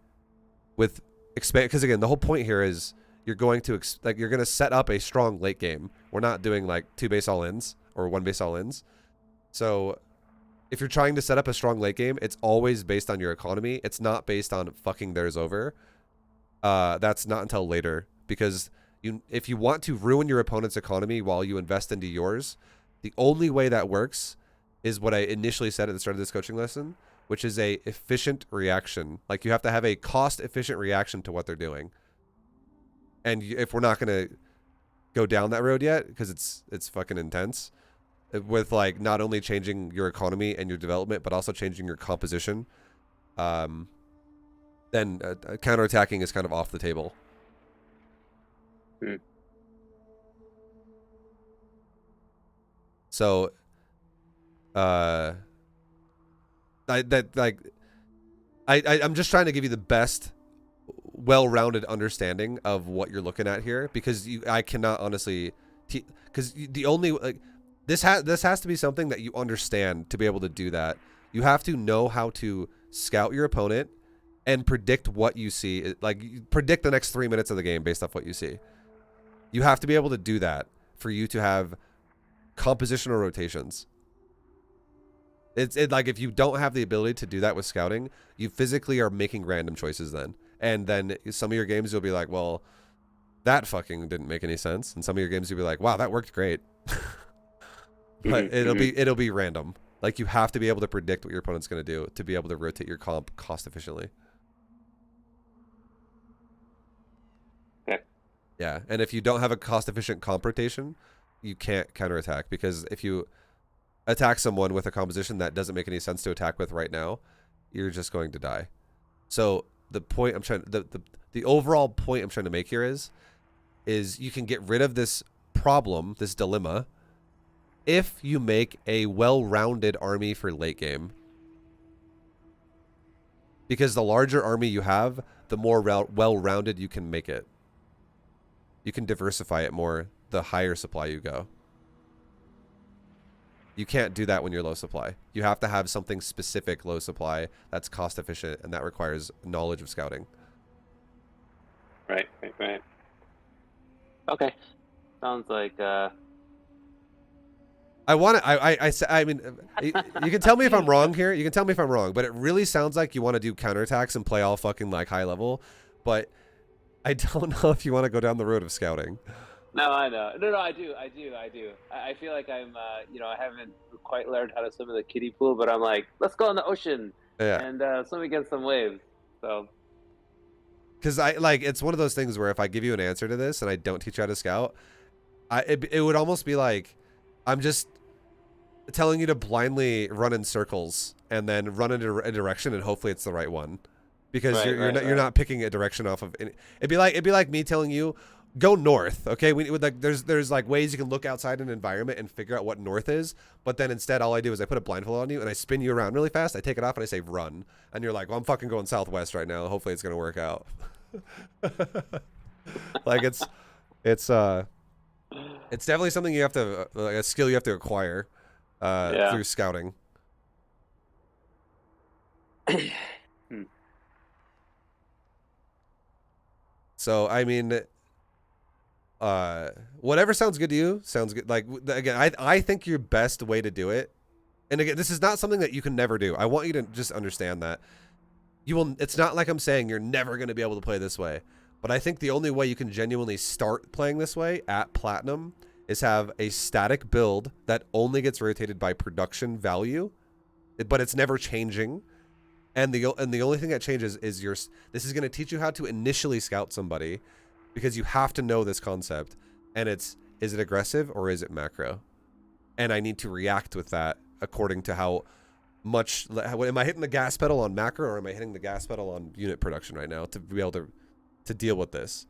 with expand, because again, the whole point here is you're going to you're going to set up a strong late game. We're not doing like 2 base all-ins or 1 base all-ins. So if you're trying to set up a strong late game, it's always based on your economy. It's not based on fucking theirs over. That's not until later, because if you want to ruin your opponent's economy while you invest into yours, the only way that works is what I initially said at the start of this coaching lesson, which is a efficient reaction. Like you have to have a cost efficient reaction to what they're doing. And if we're not going to go down that road yet, because it's fucking intense, with like not only changing your economy and your development, but also changing your composition, then counterattacking is kind of off the table. So I'm just trying to give you the best well-rounded understanding of what you're looking at here, because I cannot honestly, because the only, like, this has to be something that you understand to be able to do that. You have to know how to scout your opponent and predict what you see, like predict the next 3 minutes of the game based off what you see. You have to be able to do that for you to have compositional rotations. It's like, if you don't have the ability to do that with scouting, you physically are making random choices then. And then some of your games you'll be like, well, that fucking didn't make any sense. And some of your games you'll be like, wow, that worked great. But it'll be random. Like, you have to be able to predict what your opponent's going to do to be able to rotate your comp cost efficiently. Okay. Yeah, and if you don't have a cost efficient comp rotation, you can't counterattack, because if you attack someone with a composition that doesn't make any sense to attack with right now, you're just going to die. So the point I'm trying, the overall point I'm trying to make here is you can get rid of this problem, this dilemma, if you make a well-rounded army for late game. Because the larger army you have, the more well-rounded you can make it. You can diversify it more the higher supply you go. You can't do that when you're low supply. You have to have something specific low supply that's cost efficient, and that requires knowledge of scouting. Right. Okay. Sounds like I mean, you can tell me if I'm wrong here. You can tell me if I'm wrong, but it really sounds like you want to do counterattacks and play all fucking like high level, but I don't know if you want to go down the road of scouting. No, I know. No, I do. I feel like I'm, I haven't quite learned how to swim in the kiddie pool, but I'm like, let's go in the ocean and swim against some waves. So, because it's one of those things where if I give you an answer to this and I don't teach you how to scout, it would almost be like I'm just telling you to blindly run in circles and then run into a direction and hopefully it's the right one, because you're not picking a direction off of any. It'd be like me telling you, go north, okay? There's like ways you can look outside an environment and figure out what north is, but then instead all I do is I put a blindfold on you and I spin you around really fast. I take it off and I say run, and you're like, well, I'm fucking going southwest right now. Hopefully it's gonna work out. Like it's definitely something you have to, like a skill you have to acquire through scouting. So I mean, whatever sounds good to you sounds good. Like, again, I think your best way to do it, and again, this is not something that you can never do. I want you to just understand that It's not like I'm saying you're never going to be able to play this way, but I think the only way you can genuinely start playing this way at Platinum is have a static build that only gets rotated by production value, but it's never changing. And the only thing that changes is this is going to teach you how to initially scout somebody, because you have to know this concept. And is it aggressive or is it macro? And I need to react with that according to how much, am I hitting the gas pedal on macro or am I hitting the gas pedal on unit production right now to be able to deal with this.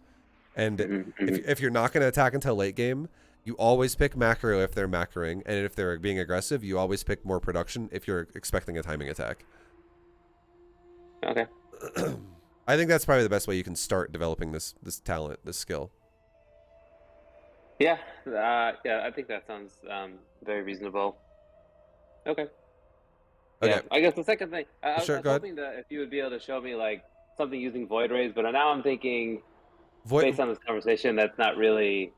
And if you're not going to attack until late game, you always pick macro if they're macroing, and if they're being aggressive, you always pick more production if you're expecting a timing attack. Okay. I think that's probably the best way you can start developing this talent, this skill. Yeah, I think that sounds very reasonable. Okay. Yeah, I guess the second thing, I was hoping that if you would be able to show me like something using void rays, but now I'm thinking, based on this conversation, that's not really.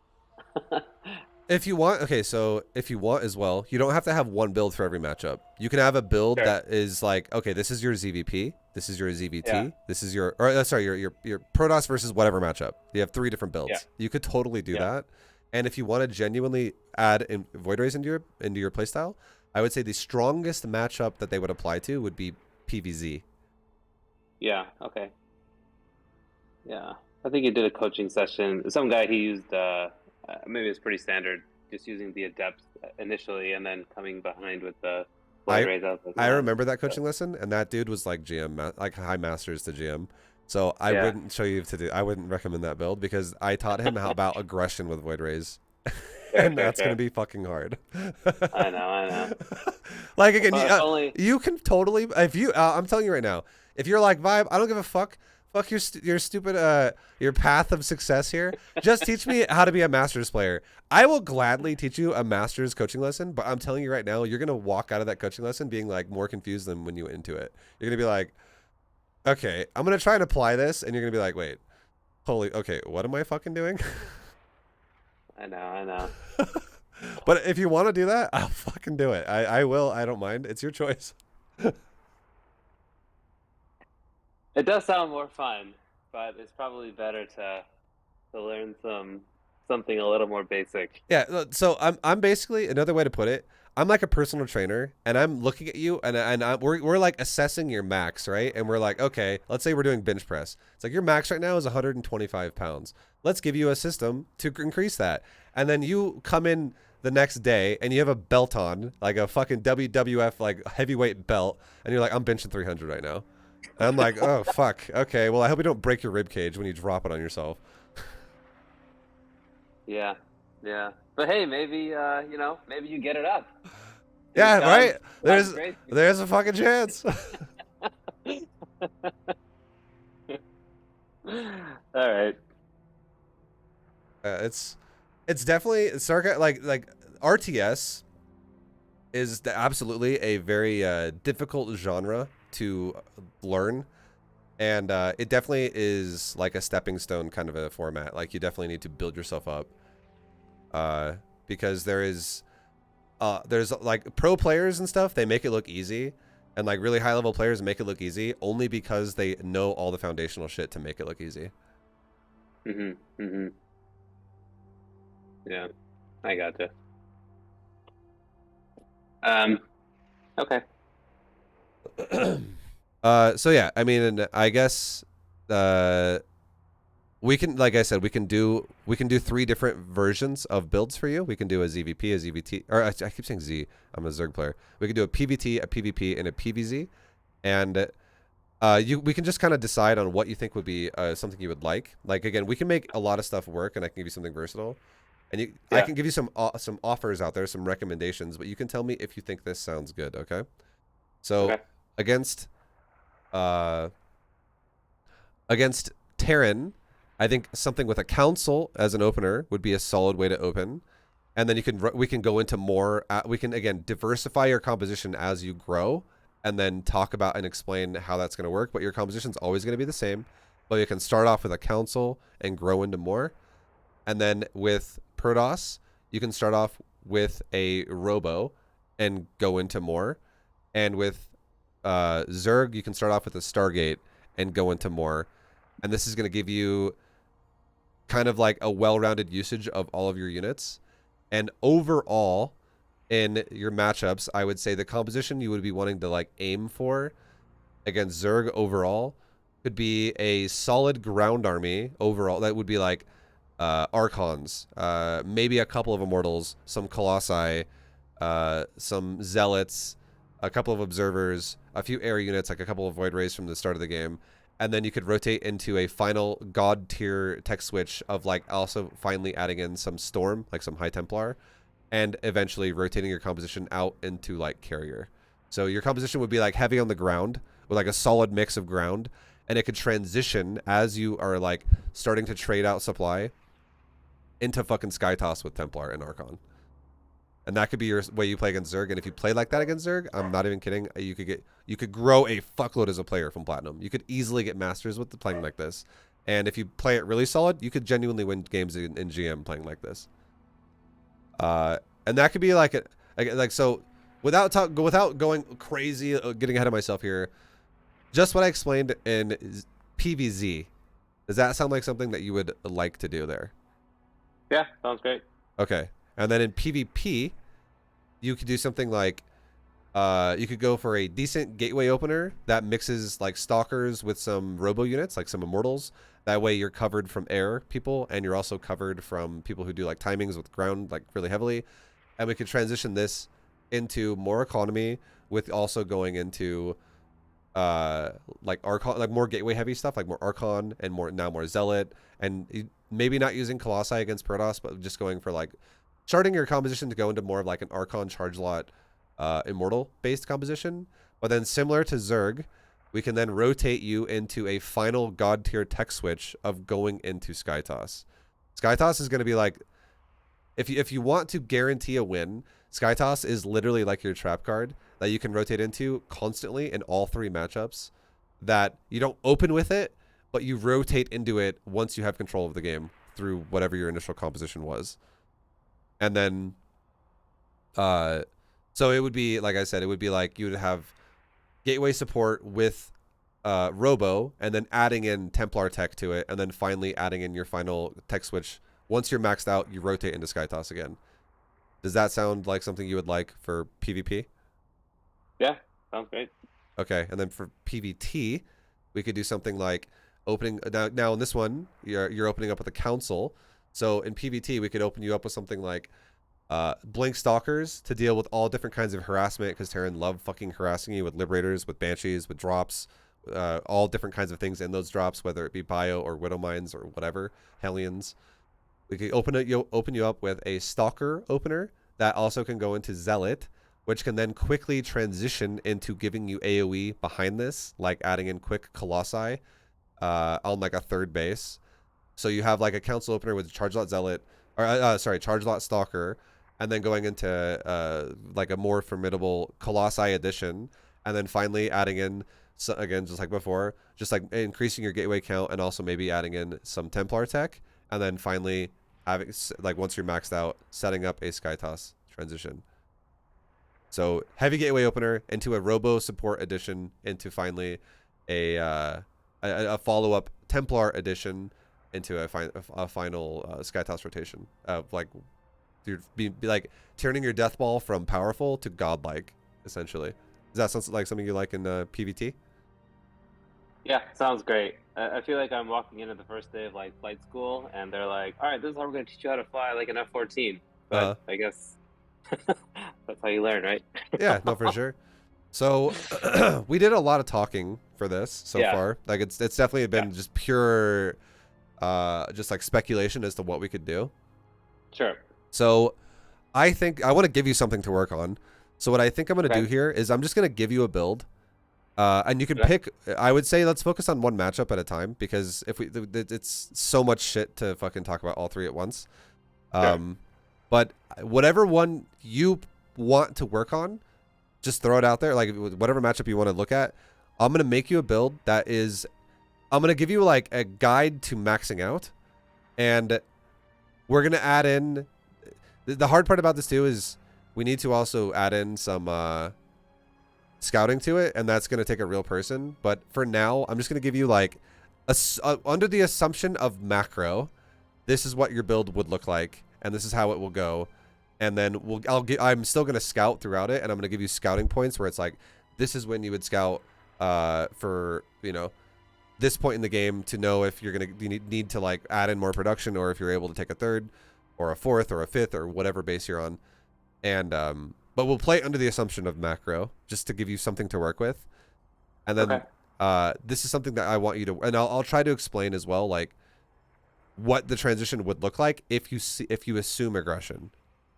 If you want, so if you want as well, you don't have to have one build for every matchup. You can have a build that is like, okay, this is your ZVP, this is your ZVT, this is your, your Protoss versus whatever matchup. You have 3 different builds. You could totally do that. And if you want to genuinely add void rays into your playstyle, I would say the strongest matchup that they would apply to would be PvZ. Yeah. Okay. Yeah, I think he did a coaching session. Some guy he used. Maybe it's pretty standard, just using the adepts initially and then coming behind with the void rays. I remember that coaching lesson, and that dude was like GM, like high masters to GM. So I wouldn't show you I wouldn't recommend that build, because I taught him about aggression with void rays. And that's going to be fucking hard. I know. Like, again, you can totally, if you, I'm telling you right now, if you're like, Vibe, I don't give a fuck your stupid, your path of success here. Just teach me how to be a Masters player. I will gladly teach you a Masters coaching lesson, but I'm telling you right now, you're going to walk out of that coaching lesson being like more confused than when you went into it. You're going to be like, okay, I'm going to try and apply this. And you're going to be like, wait, okay, what am I fucking doing? I know. But if you want to do that, I'll fucking do it. I will. I don't mind. It's your choice. It does sound more fun, but it's probably better to learn something a little more basic. Yeah. So I'm basically, another way to put it, I'm like a personal trainer, and I'm looking at you, and we're like assessing your max, right? And we're like, okay, let's say we're doing bench press. It's like your max right now is 125 pounds. Let's give you a system to increase that. And then you come in the next day and you have a belt on, like a fucking WWF like heavyweight belt, and you're like, I'm benching 300 right now. And I'm like, oh fuck, okay, well I hope you don't break your rib cage when you drop it on yourself. Yeah. But hey, maybe maybe you get it up. Yeah, right. There's a fucking chance. All right. It's definitely like RTS is absolutely a very difficult genre to learn, and it definitely is like a stepping stone kind of a format. Like, you definitely need to build yourself up, because there's like pro players and stuff, they make it look easy, and like really high level players make it look easy only because they know all the foundational shit to make it look easy. Yeah, I gotcha. Okay. So yeah, I mean, I guess we can, like I said, we can do 3 different versions of builds for you. We can do a ZVP, a ZVT, or I keep saying Z. I'm a Zerg player. We can do a PvT, a PvP, and a PvZ, and we can just kind of decide on what you think would be something you would like. Like, again, we can make a lot of stuff work, and I can give you something versatile, and I can give you some offers out there, some recommendations, but you can tell me if you think this sounds good. Okay. So against Terran, I think something with a council as an opener would be a solid way to open, and then we can go into more. We can, again, diversify your composition as you grow, and then talk about and explain how that's going to work. But your composition's always going to be the same, but you can start off with a council and grow into more, and then with Protoss, you can start off with a Robo and go into more, and with Zerg, you can start off with a Stargate and go into more. And this is going to give you kind of like a well-rounded usage of all of your units. And overall, in your matchups, I would say the composition you would be wanting to like aim for against Zerg overall could be a solid ground army overall. That would be like Archons, maybe a couple of Immortals, some Colossi, some Zealots, a couple of Observers, a few air units, like a couple of Void Rays from the start of the game. And then you could rotate into a final God tier tech switch of like also finally adding in some Storm, like some High Templar, and eventually rotating your composition out into like Carrier. So your composition would be like heavy on the ground with like a solid mix of ground, and it could transition as you are like starting to trade out supply into fucking Sky Toss with Templar and Archon. And that could be your way you play against Zerg. And if you play like that against Zerg, I'm not even kidding. You could grow a fuckload as a player from Platinum. You could easily get Masters with playing like this. And if you play it really solid, you could genuinely win games in GM playing like this. And that could be like so. Without going crazy, getting ahead of myself here, just what I explained in PvZ, does that sound like something that you would like to do there? Yeah, sounds great. Okay. And then in PvP, you could do something like, you could go for a decent gateway opener that mixes like Stalkers with some Robo units, like some Immortals. That way you're covered from air people, and you're also covered from people who do like timings with ground like really heavily. And we could transition this into more economy with also going into like Archon, like more gateway heavy stuff, like more Archon and more Zealot, and maybe not using Colossi against Protoss, but just going for like starting your composition to go into more of like an Archon charge lot Immortal based composition. But then similar to Zerg, we can then rotate you into a final God tier tech switch of going into Sky Toss. Sky Toss is going to be like, if you want to guarantee a win, Sky Toss is literally like your trap card that you can rotate into constantly in all three matchups, that you don't open with it, but you rotate into it once you have control of the game through whatever your initial composition was. And then, so it would be, like I said, it would be like you would have gateway support with Robo, and then adding in Templar tech to it, and then finally adding in your final tech switch. Once you're maxed out, you rotate into Sky Toss again. Does that sound like something you would like for PvP? Yeah, sounds great. Okay, and then for PvT, we could do something like opening. Now in this one, you're opening up with a council. So in PvT, we could open you up with something like Blink Stalkers to deal with all different kinds of harassment, because Terran love fucking harassing you with Liberators, with Banshees, with drops, all different kinds of things in those drops, whether it be Bio or Widow Mines or whatever, Hellions. We could open you up with a Stalker opener that also can go into Zealot, which can then quickly transition into giving you AoE behind this, like adding in quick Colossi on like a third base. So you have like a council opener with Charge Lot Zealot, or Charge Lot Stalker, and then going into like a more formidable Colossi edition, and then finally adding in, so again, just like before, just like increasing your gateway count, and also maybe adding in some Templar tech, and then finally having, like, once you're maxed out, setting up a Sky Toss transition. So heavy gateway opener into a Robo support edition, into finally a follow-up Templar edition, into a final Sky Toss rotation of like you'd be like turning your death ball from powerful to godlike, essentially. Does that sound like something you like in PvT? Yeah, sounds great. I feel like I'm walking into the first day of like flight school, and they're like, "All right, this is how we're going to teach you how to fly like an F-14." But I guess that's how you learn, right? Yeah, no, for sure. So we did a lot of talking for this so far. Like it's definitely been just pure, just like speculation as to what we could do. Sure. So I think I want to give you something to work on. So what I think I'm going to do here is I'm just going to give you a build. And you can pick, I would say let's focus on one matchup at a time, because if it's so much shit to fucking talk about all three at once. But whatever one you want to work on, just throw it out there. Like whatever matchup you want to look at, I'm going to make you a build that is, I'm going to give you like a guide to maxing out. And we're going to add in, the hard part about this too is we need to also add in some, scouting to it, and that's going to take a real person. But for now, I'm just going to give you like under the assumption of macro, this is what your build would look like, and this is how it will go. And then I'm still going to scout throughout it, and I'm going to give you scouting points where it's like, this is when you would scout for, you know, this point in the game to know if you're going to need to like add in more production, or if you're able to take a third or a fourth or a fifth or whatever base you're on. And but we'll play under the assumption of macro just to give you something to work with. And then this is something that I want you to, and I'll try to explain as well, like what the transition would look like if you assume aggression,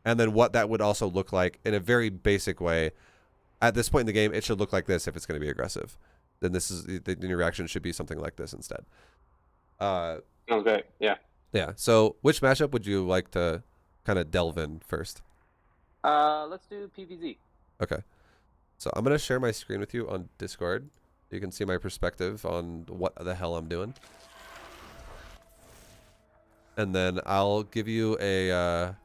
and then what that would also look like in a very basic way. At this point in the game, it should look like this if it's going to be aggressive. Then your reaction should be something like this instead. Sounds great. Yeah. Yeah. So which matchup would you like to kind of delve in first? Let's do PvZ. Okay. So I'm going to share my screen with you on Discord. You can see my perspective on what the hell I'm doing. And then I'll give you a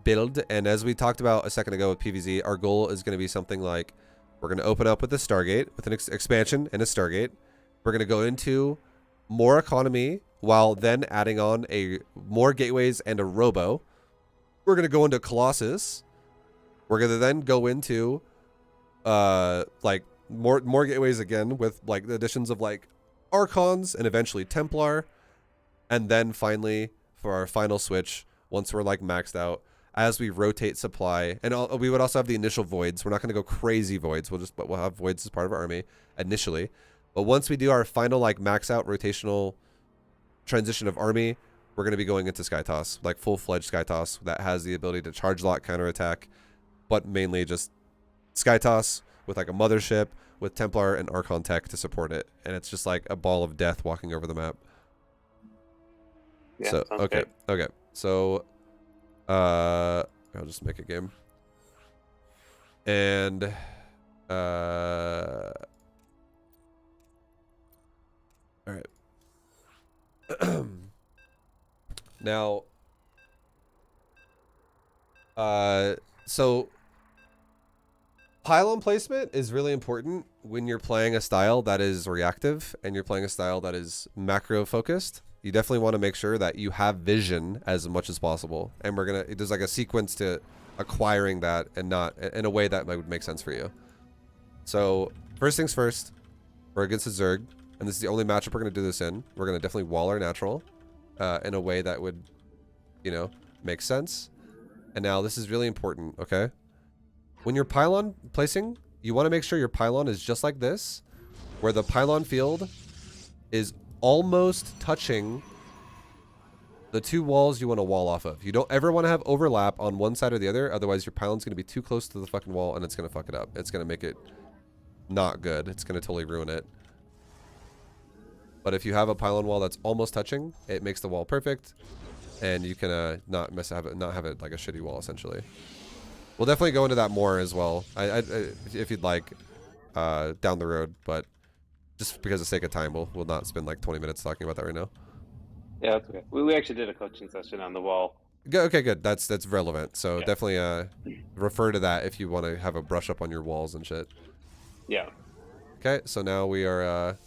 build. And as we talked about a second ago with PvZ, our goal is going to be something like, we're going to open up with a Stargate, with an expansion and a Stargate. We're going to go into more economy while then adding on more gateways and a robo. We're going to go into Colossus. We're going to then go into like more gateways again with like the additions of like Archons and eventually Templar. And then finally, for our final switch, once we're like maxed out, as we rotate supply, and we would also have the initial voids. We're not going to go crazy voids. We'll have voids as part of our army initially. But once we do our final like max out rotational transition of army, we're going to be going into Sky Toss, like full-fledged Sky Toss that has the ability to charge lock, counterattack, but mainly just Sky Toss with like a mothership with Templar and Archon tech to support it, and it's just like a ball of death walking over the map. Yeah, so okay, great. okay. So I'll just make a game. And all right. Now so pylon placement is really important when you're playing a style that is reactive and you're playing a style that is macro focused. You definitely want to make sure that you have vision as much as possible. And there's like a sequence to acquiring that, and not in a way that would make sense for you. So first things first, we're against a Zerg, and this is the only matchup we're going to do this in. We're going to definitely wall our natural in a way that would, you know, make sense. And now this is really important, okay? When you're pylon placing, you want to make sure your pylon is just like this, where the pylon field is almost touching the two walls you want to wall off of. You don't ever want to have overlap on one side or the other, otherwise your pylon's going to be too close to the fucking wall and it's going to fuck it up. It's going to make it not good. It's going to totally ruin it. But if you have a pylon wall that's almost touching, it makes the wall perfect, and you can not have it like a shitty wall essentially. We'll definitely go into that more as well, if you'd like, down the road, but just because of the sake of time, we'll not spend like 20 minutes talking about that right now. Yeah, that's okay. We actually did a coaching session on the wall. Okay, good. That's relevant. So yeah, definitely refer to that if you want to have a brush up on your walls and shit. Yeah. Okay, so now we are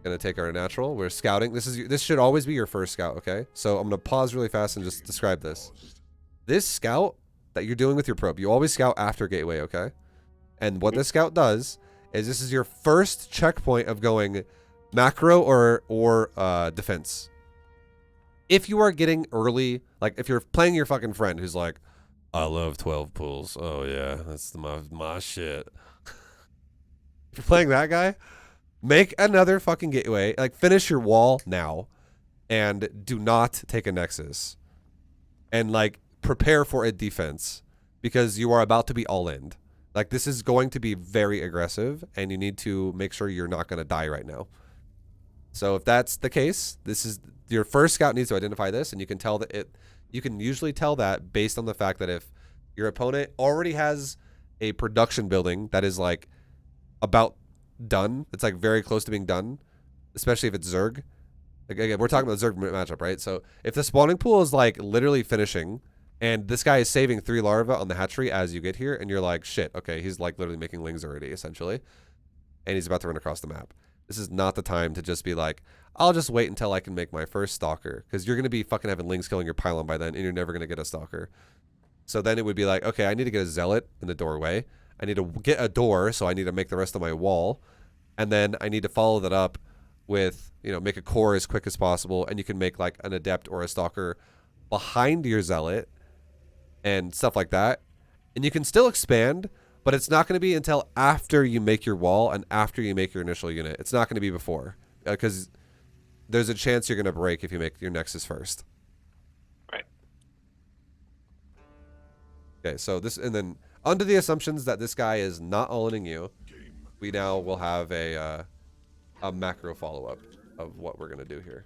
gonna take our natural. We're scouting. This should always be your first scout. Okay, so I'm gonna pause really fast and just describe this. This scout that you're doing with your probe, you always scout after gateway. Okay, and what this scout does is this is your first checkpoint of going macro or defense. If you are getting early, like if you're playing your fucking friend who's like, I love 12 pools. Oh yeah, that's my shit. If you're playing that guy, make another fucking gateway. Like finish your wall now, and do not take a nexus. And like prepare for a defense, because you are about to be all in. Like this is going to be very aggressive, and you need to make sure you're not going to die right now. So if that's the case, this is your first scout needs to identify this, and you can tell that you can usually tell that based on the fact that if your opponent already has a production building that is like about done, it's like very close to being done, especially if it's Zerg. Like, again, we're talking about Zerg matchup, right? So if the spawning pool is like literally finishing, And this guy is saving 3 larvae on the hatchery as you get here, and you're like, shit, okay, he's like literally making lings already, essentially. And he's about to run across the map. This is not the time to just be like, I'll just wait until I can make my first stalker, because you're going to be fucking having lings killing your pylon by then, and you're never going to get a stalker. So then it would be like, okay, I need to get a zealot in the doorway. I need to get a door, so I need to make the rest of my wall. And then I need to follow that up with, you know, make a core as quick as possible, and you can make like an adept or a stalker behind your zealot and stuff like that. And you can still expand, but it's not going to be until after you make your wall and after you make your initial unit. It's not going to be before, because there's a chance you're going to break if you make your nexus first. Right. Okay, so this, and then under the assumptions that this guy is not all-inning you, we now will have a macro follow-up of what we're going to do here.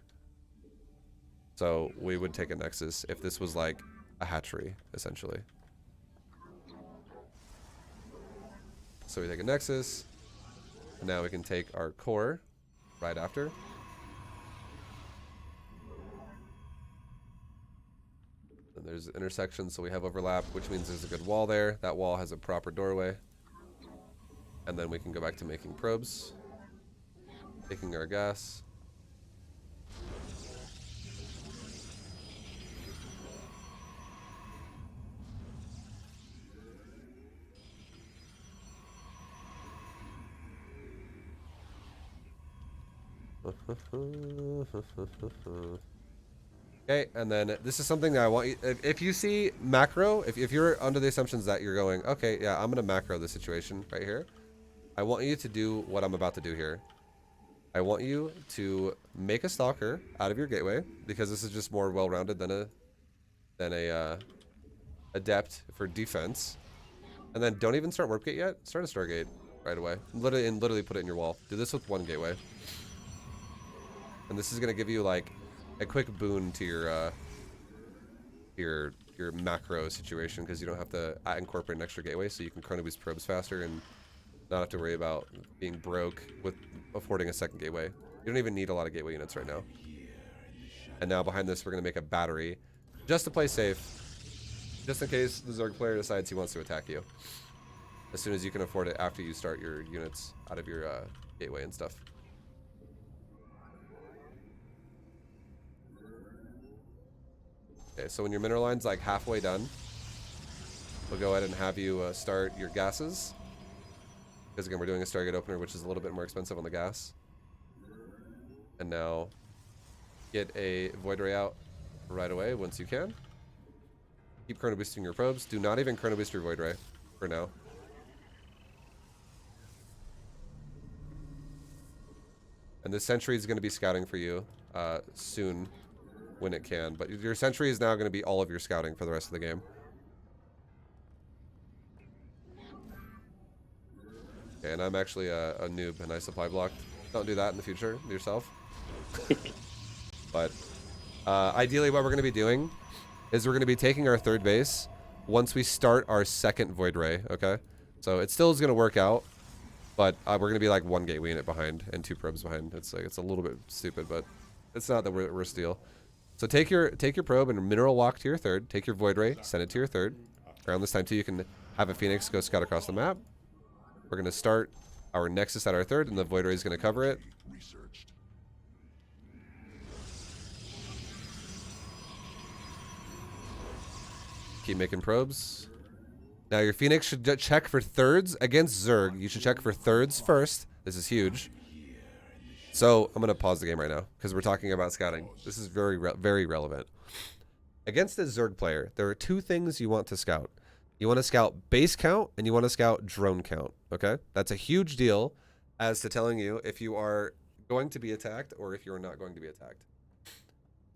So we would take a nexus if this was like a hatchery, essentially. So we take a nexus, and now we can take our core right after. And there's intersection, so we have overlap, which means there's a good wall there. That wall has a proper doorway. And then we can go back to making probes, taking our gas. Okay, and then this is something that I want you, if you see macro, if you're under the assumptions that you're going, okay, yeah, I'm gonna macro this situation right here, I want you to do what I'm about to do here. I want you to make a stalker out of your gateway, because this is just more well-rounded than a adept for defense. And then don't even start warp gate yet. Start a stargate right away. Literally put it in your wall. Do this with 1 gateway. And this is gonna give you like a quick boon to your macro situation, because you don't have to incorporate an extra gateway, so you can chrono boost probes faster and not have to worry about being broke with affording a second gateway. You don't even need a lot of gateway units right now. And now behind this, we're gonna make a battery just to play safe, just in case the Zerg player decides he wants to attack you. As soon as you can afford it after you start your units out of your gateway and stuff. Okay, so when your mineral line's like halfway done, we'll go ahead and have you start your gases. Because again, we're doing a Stargate opener, which is a little bit more expensive on the gas. And now, get a Void Ray out right away once you can. Keep chrono boosting your probes. Do not even chrono boost your Void Ray for now. And this sentry is going to be scouting for you soon when it can. But your sentry is now going to be all of your scouting for the rest of the game. Okay, and I'm actually a noob and I supply blocked. Don't do that in the future yourself. But ideally what we're going to be doing is we're going to be taking our 3rd base once we start our 2nd Void Ray, okay? So it still is going to work out, but we're going to be like 1 gateway unit behind and 2 probes behind. It's like, it's a little bit stupid, but it's not that we're steal. So take your probe and mineral walk to your 3rd. Take your Void Ray, send it to your 3rd. Around this time too, you can have a Phoenix go scout across the map. We're going to start our Nexus at our 3rd, and the Void Ray is going to cover it. Keep making probes. Now your Phoenix should check for 3rds against Zerg. You should check for 3rds first. This is huge. So I'm going to pause the game right now because we're talking about scouting. This is very relevant. Against a Zerg player, there are 2 things you want to scout. You want to scout base count and you want to scout drone count, okay? That's a huge deal as to telling you if you are going to be attacked or if you're not going to be attacked.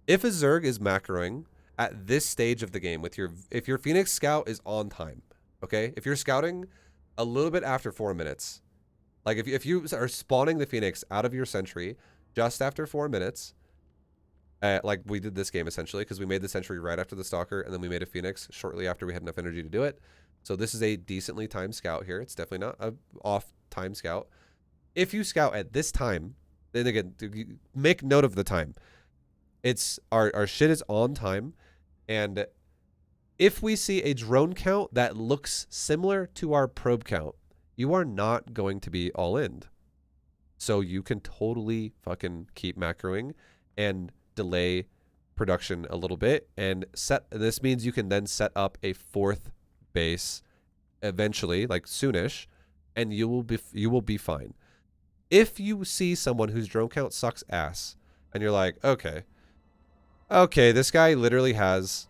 If a Zerg is macroing at this stage of the game with if your Phoenix scout is on time, okay? If you're scouting a little bit after 4 minutes, like if you are spawning the Phoenix out of your sentry just after 4 minutes, like we did this game essentially, because we made the sentry right after the stalker and then we made a Phoenix shortly after we had enough energy to do it. So this is a decently timed scout here. It's definitely not a off time scout. If you scout at this time, then again, make note of the time. It's our shit is on time, and If we see a drone count that looks similar to our probe count, you are not going to be all in. So you can totally fucking keep macroing and delay production a little bit and this means you can then set up a fourth base eventually, like soonish, and you will be fine. If you see someone whose drone count sucks ass and you're like, okay, this guy literally has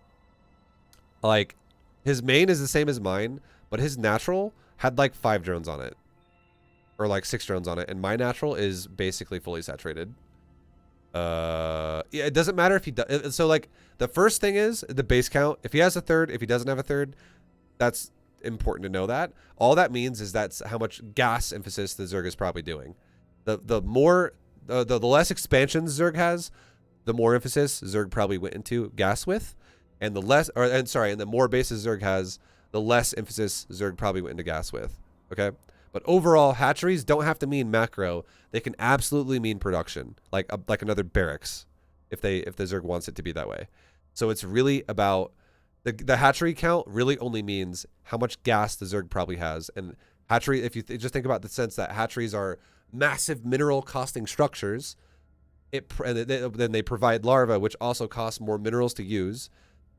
like his main is the same as mine, but his natural had like 5 drones on it. Or like 6 drones on it, and my natural is basically fully saturated. Yeah, it doesn't matter if he does. So like the first thing is the base count. If he has a third, if he doesn't have a third, that's important to know that. All that means is that's how much gas emphasis the Zerg is probably doing. The less expansions Zerg has, the more emphasis Zerg probably went into gas with, and the more bases Zerg has, the less emphasis Zerg probably went into gas with. Okay. But overall, hatcheries don't have to mean macro. They can absolutely mean production, like another barracks, if the Zerg wants it to be that way. So it's really about the hatchery count. Really only means how much gas the Zerg probably has. And hatchery, if you just think about the sense that hatcheries are massive mineral costing structures, then they provide larvae, which also costs more minerals to use.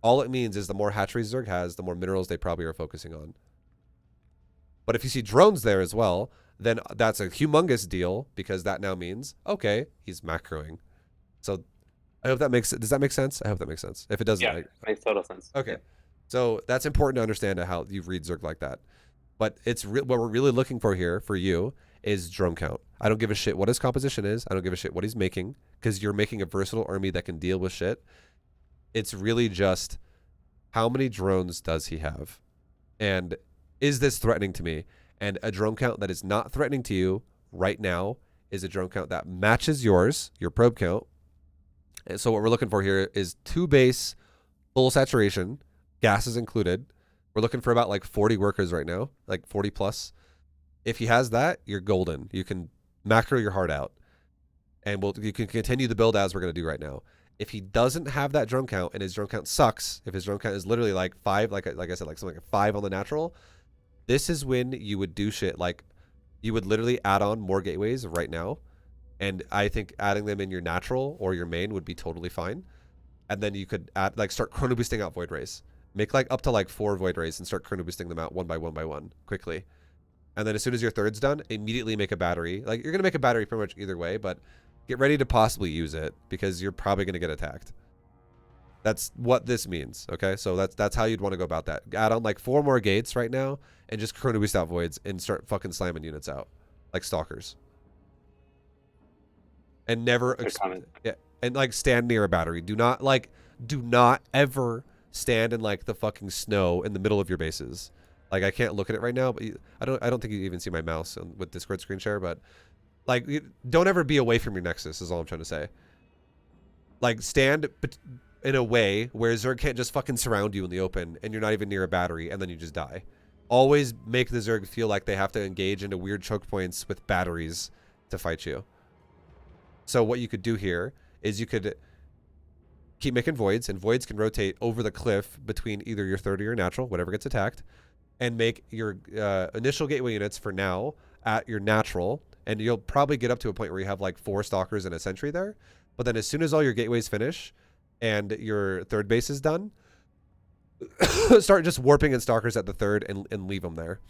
All it means is the more hatcheries Zerg has, the more minerals they probably are focusing on. But if you see drones there as well, then that's a humongous deal because that now means, okay, he's macroing. So I hope does that make sense? I hope that makes sense. If it doesn't, yeah, makes total sense. Okay. So that's important to understand how you read Zerg like that. But what we're really looking for here for you is drone count. I don't give a shit what his composition is. I don't give a shit what he's making because you're making a versatile army that can deal with shit. It's really just how many drones does he have? And is this threatening to me? And a drone count that is not threatening to you right now is a drone count that matches yours, your probe count. And so what we're looking for here is 2 base, full saturation, gases included. We're looking for about like 40 workers right now, like 40 plus. If he has that, you're golden. You can macro your heart out. And you can continue the build as we're going to do right now. If he doesn't have that drone count and his drone count sucks, if his drone count is literally like 5, like I said, like something like 5 on the natural, this is when you would do shit like you would literally add on more gateways right now. And I think adding them in your natural or your main would be totally fine. And then you could start chrono boosting out Void Rays. Make like up to like 4 Void Rays and start chrono boosting them out one by one quickly. And then as soon as your third's done, immediately make a battery. Like you're going to make a battery pretty much either way, but get ready to possibly use it because you're probably going to get attacked. That's what this means, okay? So that's how you'd want to go about that. Add on like 4 more gates right now and just chrono boost out voids and start fucking slamming units out like stalkers. And never and like stand near a battery. Do not ever stand in like the fucking snow in the middle of your bases. Like I can't look at it right now, but I don't think you even see my mouse with Discord screen share, but like don't ever be away from your nexus is all I'm trying to say. Like stand in a way where Zerg can't just fucking surround you in the open and you're not even near a battery and then you just die. Always make the Zerg feel like they have to engage into weird choke points with batteries to fight you. So what you could do here is you could keep making voids, and voids can rotate over the cliff between either your third or your natural, whatever gets attacked, and make your initial gateway units for now at your natural, and you'll probably get up to a point where you have like 4 stalkers and a sentry there. But then as soon as all your gateways finish and your third base is done, start just warping in stalkers at the third and leave them there.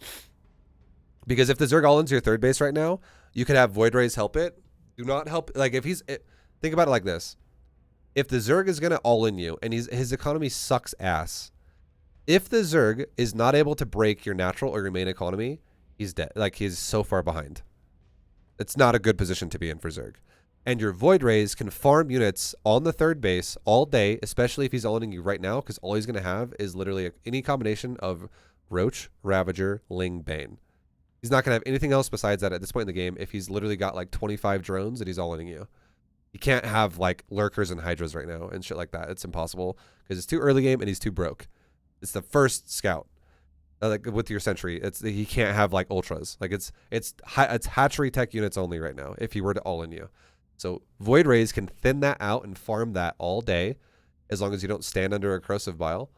Because if the Zerg all-in's your third base right now, you could have Void Rays help it. Do not help. Like if think about it like this. If the Zerg is going to all-in you and his economy sucks ass, if the Zerg is not able to break your natural or your main economy, he's dead. Like he's so far behind. It's not a good position to be in for Zerg. And your Void Rays can farm units on the third base all day, especially if he's all-inning you right now, because all he's going to have is literally any combination of Roach, Ravager, Ling, Bane. He's not going to have anything else besides that at this point in the game if he's literally got like 25 drones and he's all-inning you. You can't have like Lurkers and Hydras right now and shit like that. It's impossible because it's too early game and he's too broke. It's the first scout. Like with your sentry, he can't have like ultras. Like it's hatchery tech units only right now if he were to all-in you. So Void Rays can thin that out and farm that all day as long as you don't stand under a corrosive bile.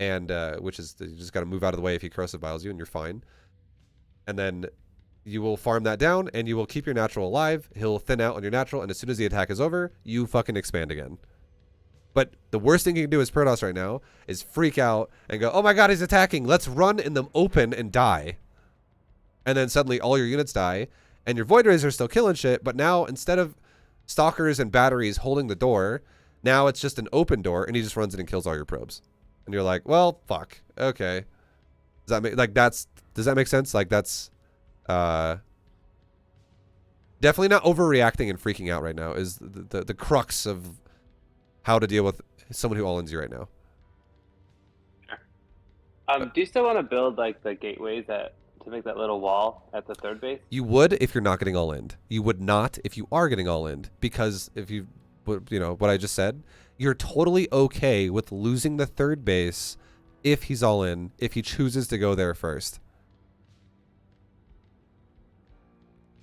and which is you just got to move out of the way if he corrosive biles you, and you're fine. And then you will farm that down, and you will keep your natural alive. He'll thin out on your natural, and as soon as the attack is over, you fucking expand again. But the worst thing you can do as Protoss right now is freak out and go, oh my god, he's attacking. Let's run in the open and die. And then suddenly all your units die, and your Void Rays are still killing shit, but now instead of Stalkers and batteries holding the door, now it's just an open door, and he just runs in and kills all your probes. And you're like, well, fuck. Okay. Does that make, like, does that make sense? Like, that's definitely not overreacting and freaking out right now is the crux of how to deal with someone who all-ins you right now. Sure. Do you still want to build like the gateways to make that little wall at the third base? You would if you're not getting all-in. You would not if you are getting all-in, because if you know what I just said, you're totally okay with losing the third base if he's all in, if he chooses to go there first.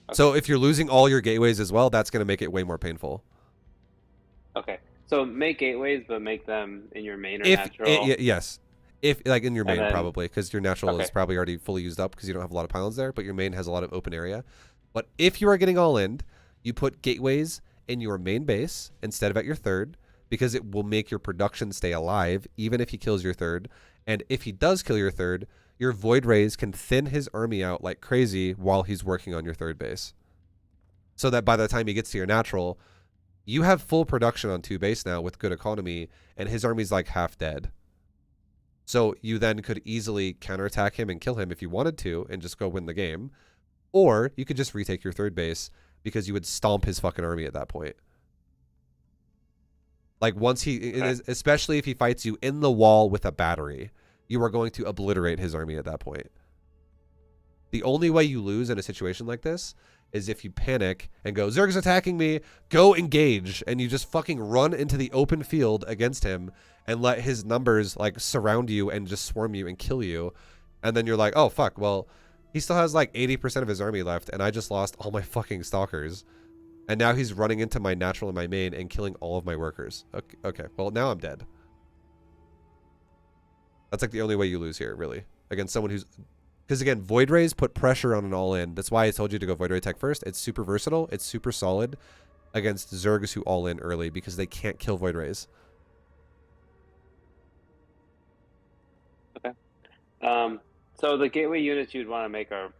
Okay. So if you're losing all your gateways as well, that's going to make it way more painful. Okay. So make gateways, but make them in your main or natural? Yes. If, like, in your main, then, probably, because your natural is probably already fully used up because you don't have a lot of pylons there, but your main has a lot of open area. But if you are getting all in, you put gateways in your main base instead of at your third, because it will make your production stay alive, even if he kills your third. And if he does kill your third, your Void Rays can thin his army out like crazy while he's working on your third base. So that by the time he gets to your natural, you have full production on 2 base now with good economy, and his army's like half dead. So you then could easily counterattack him and kill him if you wanted to and just go win the game. Or you could just retake your third base because you would stomp his fucking army at that point. Like once especially if he fights you in the wall with a battery, you are going to obliterate his army at that point. The only way you lose in a situation like this is if you panic and go, Zerg's attacking me, go engage, and you just fucking run into the open field against him and let his numbers like surround you and just swarm you and kill you. And then you're like, oh fuck, well, he still has like 80% of his army left and I just lost all my fucking stalkers. And now he's running into my natural and my main and killing all of my workers. Okay, well now I'm dead. That's like the only way you lose here, really. Against someone who's... Because again, Void Rays put pressure on an all-in. That's why I told you to go Void Ray tech first. It's super versatile. It's super solid against Zergs who all-in early because they can't kill Void Rays. Okay. So the gateway units you'd want to make are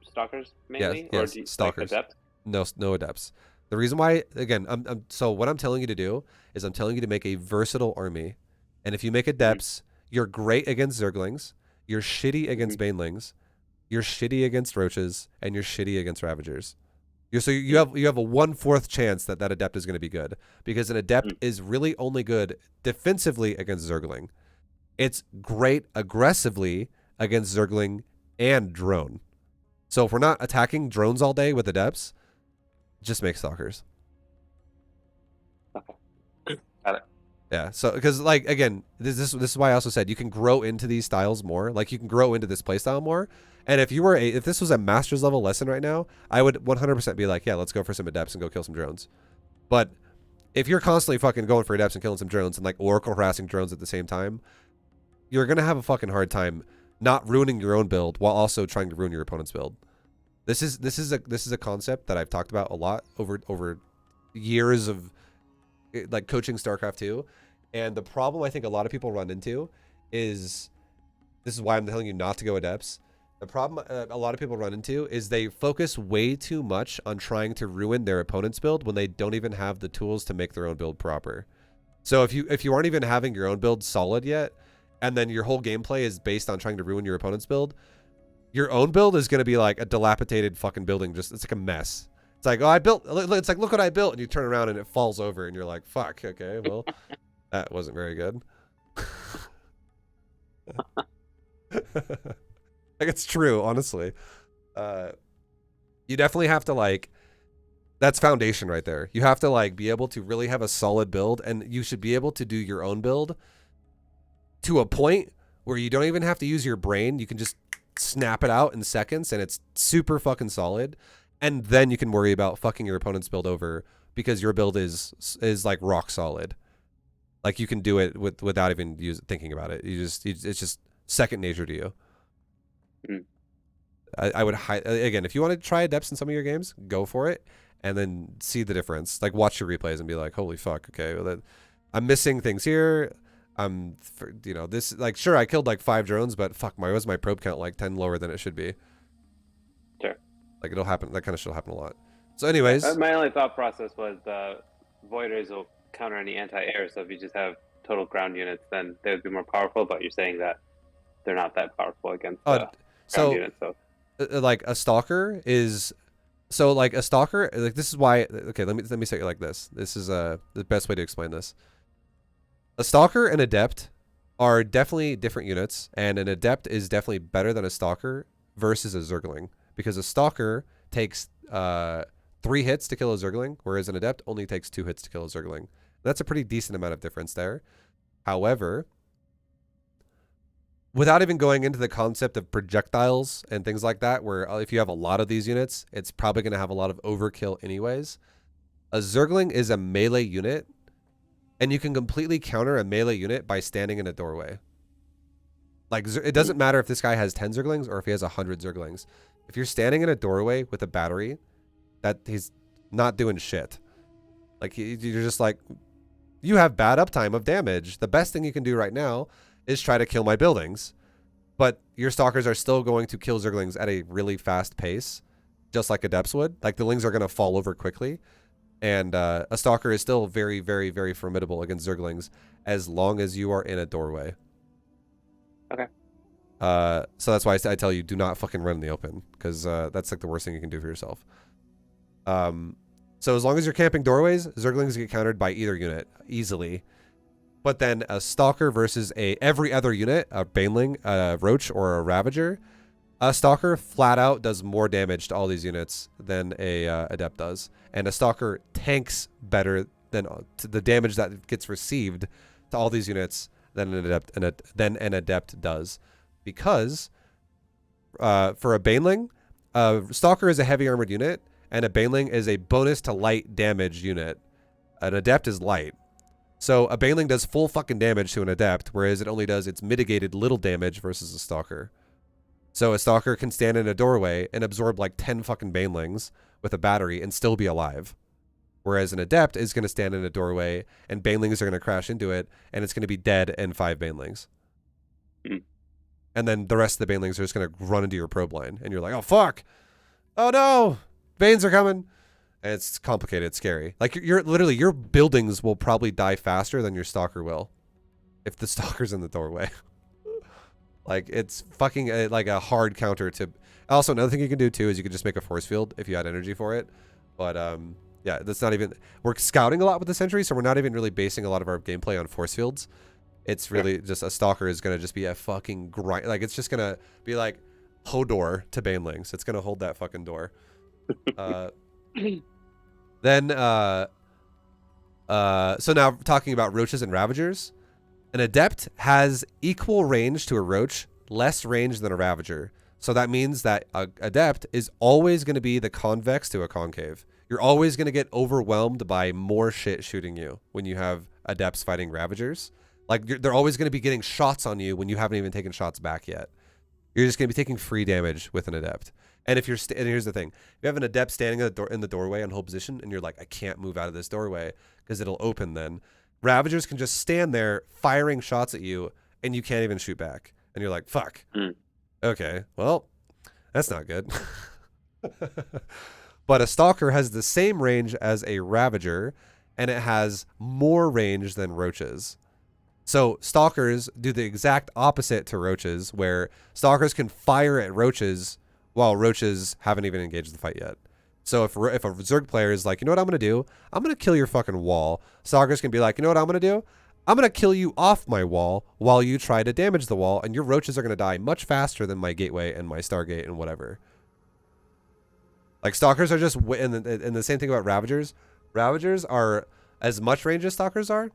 Stalkers mainly? Yes, or do you, Stalkers. Like Adepts? No Adepts. The reason why, again, so what I'm telling you to do is I'm telling you to make a versatile army. And if you make Adepts, you're great against Zerglings. You're shitty against Banelings, you're shitty against Roaches, and you're shitty against Ravagers. So you have a 1/4 chance that Adept is going to be good, because an Adept is really only good defensively against Zergling. It's great aggressively against Zergling and Drone. So if we're not attacking drones all day with Adepts, just make Stalkers. Okay. Got it. Yeah, so because like again, this is why I also said you can grow into these styles more. Like you can grow into this playstyle more. And if this was a master's level lesson right now, I would 100% be like, yeah, let's go for some Adepts and go kill some drones. But if you're constantly fucking going for Adepts and killing some drones and like Oracle harassing drones at the same time, you're gonna have a fucking hard time not ruining your own build while also trying to ruin your opponent's build. This is a concept that I've talked about a lot over years of like coaching StarCraft 2, and the problem I think a lot of people run into is, this is why I'm telling you not to go Adepts. The problem a lot of people run into is they focus way too much on trying to ruin their opponent's build when they don't even have the tools to make their own build proper. So if you aren't even having your own build solid yet, and then your whole gameplay is based on trying to ruin your opponent's build, your own build is going to be like a dilapidated fucking building. It's like a mess. It's like, oh, it's like, look what I built. And you turn around and it falls over and you're like, fuck, okay, well, that wasn't very good. Like, it's true, honestly. You definitely have to, like, that's foundation right there. You have to, like, be able to really have a solid build, and you should be able to do your own build to a point where you don't even have to use your brain. You can just snap it out in seconds, and it's super fucking solid. And then you can worry about fucking your opponent's build over because your build is like rock solid. Like you can do it without even thinking about it. It's just second nature to you. Mm. I would again, if you want to try adepts in some of your games, go for it, and then see the difference. Like watch your replays and be like, holy fuck, okay, well, I'm missing things here. This, like, sure, I killed like 5 drones, but fuck, why was my probe count like 10 lower than it should be? Sure. Like it'll happen. That kind of shit will happen a lot. So, anyways, my only thought process was voiders will counter any anti-air. So if you just have total ground units, then they would be more powerful. But you're saying that they're not that powerful against ground units. So like a stalker is. So like a stalker, like this is why. Okay, let me say it like this. This is the best way to explain this. A stalker and adept are definitely different units, and an adept is definitely better than a stalker versus a zergling, because a stalker takes 3 hits to kill a zergling, whereas an adept only takes 2 hits to kill a zergling. That's a pretty decent amount of difference there. However, without even going into the concept of projectiles and things like that, where if you have a lot of these units, it's probably going to have a lot of overkill anyways. A zergling is a melee unit, and you can completely counter a melee unit by standing in a doorway. Like, it doesn't matter if this guy has 10 zerglings or if he has 100 zerglings. If you're standing in a doorway with a battery, that he's not doing shit. Like, you're just like, you have bad uptime of damage. The best thing you can do right now is try to kill my buildings. But your stalkers are still going to kill zerglings at a really fast pace, just like adepts would. Like, the lings are going to fall over quickly. And a stalker is still very, very, very formidable against zerglings as long as you are in a doorway. Okay. So that's why I tell you, do not fucking run in the open, because that's like the worst thing you can do for yourself. So as long as you're camping doorways, zerglings get countered by either unit easily. But then a stalker versus every other unit, a baneling, a roach, or a ravager, a stalker flat out does more damage to all these units than a adept does, and a stalker tanks better than the damage that gets received to all these units than an adept does, because for a baneling, stalker is a heavy armored unit, and a baneling is a bonus to light damage unit. An adept is light. So a baneling does full fucking damage to an adept, whereas it only does its mitigated little damage versus a stalker. So a stalker can stand in a doorway and absorb like 10 fucking banelings with a battery and still be alive. Whereas an adept is going to stand in a doorway and banelings are going to crash into it, and it's going to be dead and 5 banelings. Mm. And then the rest of the banelings are just going to run into your probe line, and you're like, oh fuck, oh no, Banes are coming. And it's complicated, it's scary. Like, you're literally, your buildings will probably die faster than your stalker will if the stalker's in the doorway. Like, it's fucking like a hard counter to. Also, another thing you can do too is you can just make a force field if you had energy for it. But yeah, that's not even. We're scouting a lot with the sentry, so we're not even really basing a lot of our gameplay on force fields. It's really just a stalker is gonna just be a fucking grind. Like, it's just gonna be like Hodor to banelings. It's gonna hold that fucking door. Then so now talking about roaches and ravagers, an adept has equal range to a roach, less range than a ravager. So that means that a adept is always going to be the convex to a concave. You're always going to get overwhelmed by more shit shooting you when you have adepts fighting ravagers. Like, they're always going to be getting shots on you when you haven't even taken shots back yet. You're just going to be taking free damage with an adept. And if you're and here's the thing, if you have an adept standing at in the doorway on hold position, and you're like, I can't move out of this doorway because it'll open then, ravagers can just stand there firing shots at you, and you can't even shoot back. And you're like, fuck. Okay, well, that's not good. But a stalker has the same range as a ravager, and it has more range than roaches. So stalkers do the exact opposite to roaches, where stalkers can fire at roaches while roaches haven't even engaged the fight yet. So if a Zerg player is like, you know what I'm going to do? I'm going to kill your fucking wall. Stalkers can be like, you know what I'm going to do? I'm going to kill you off my wall while you try to damage the wall, and your roaches are going to die much faster than my gateway and my Stargate and whatever. Like, stalkers are just, and the same thing about ravagers. Ravagers are as much range as stalkers are,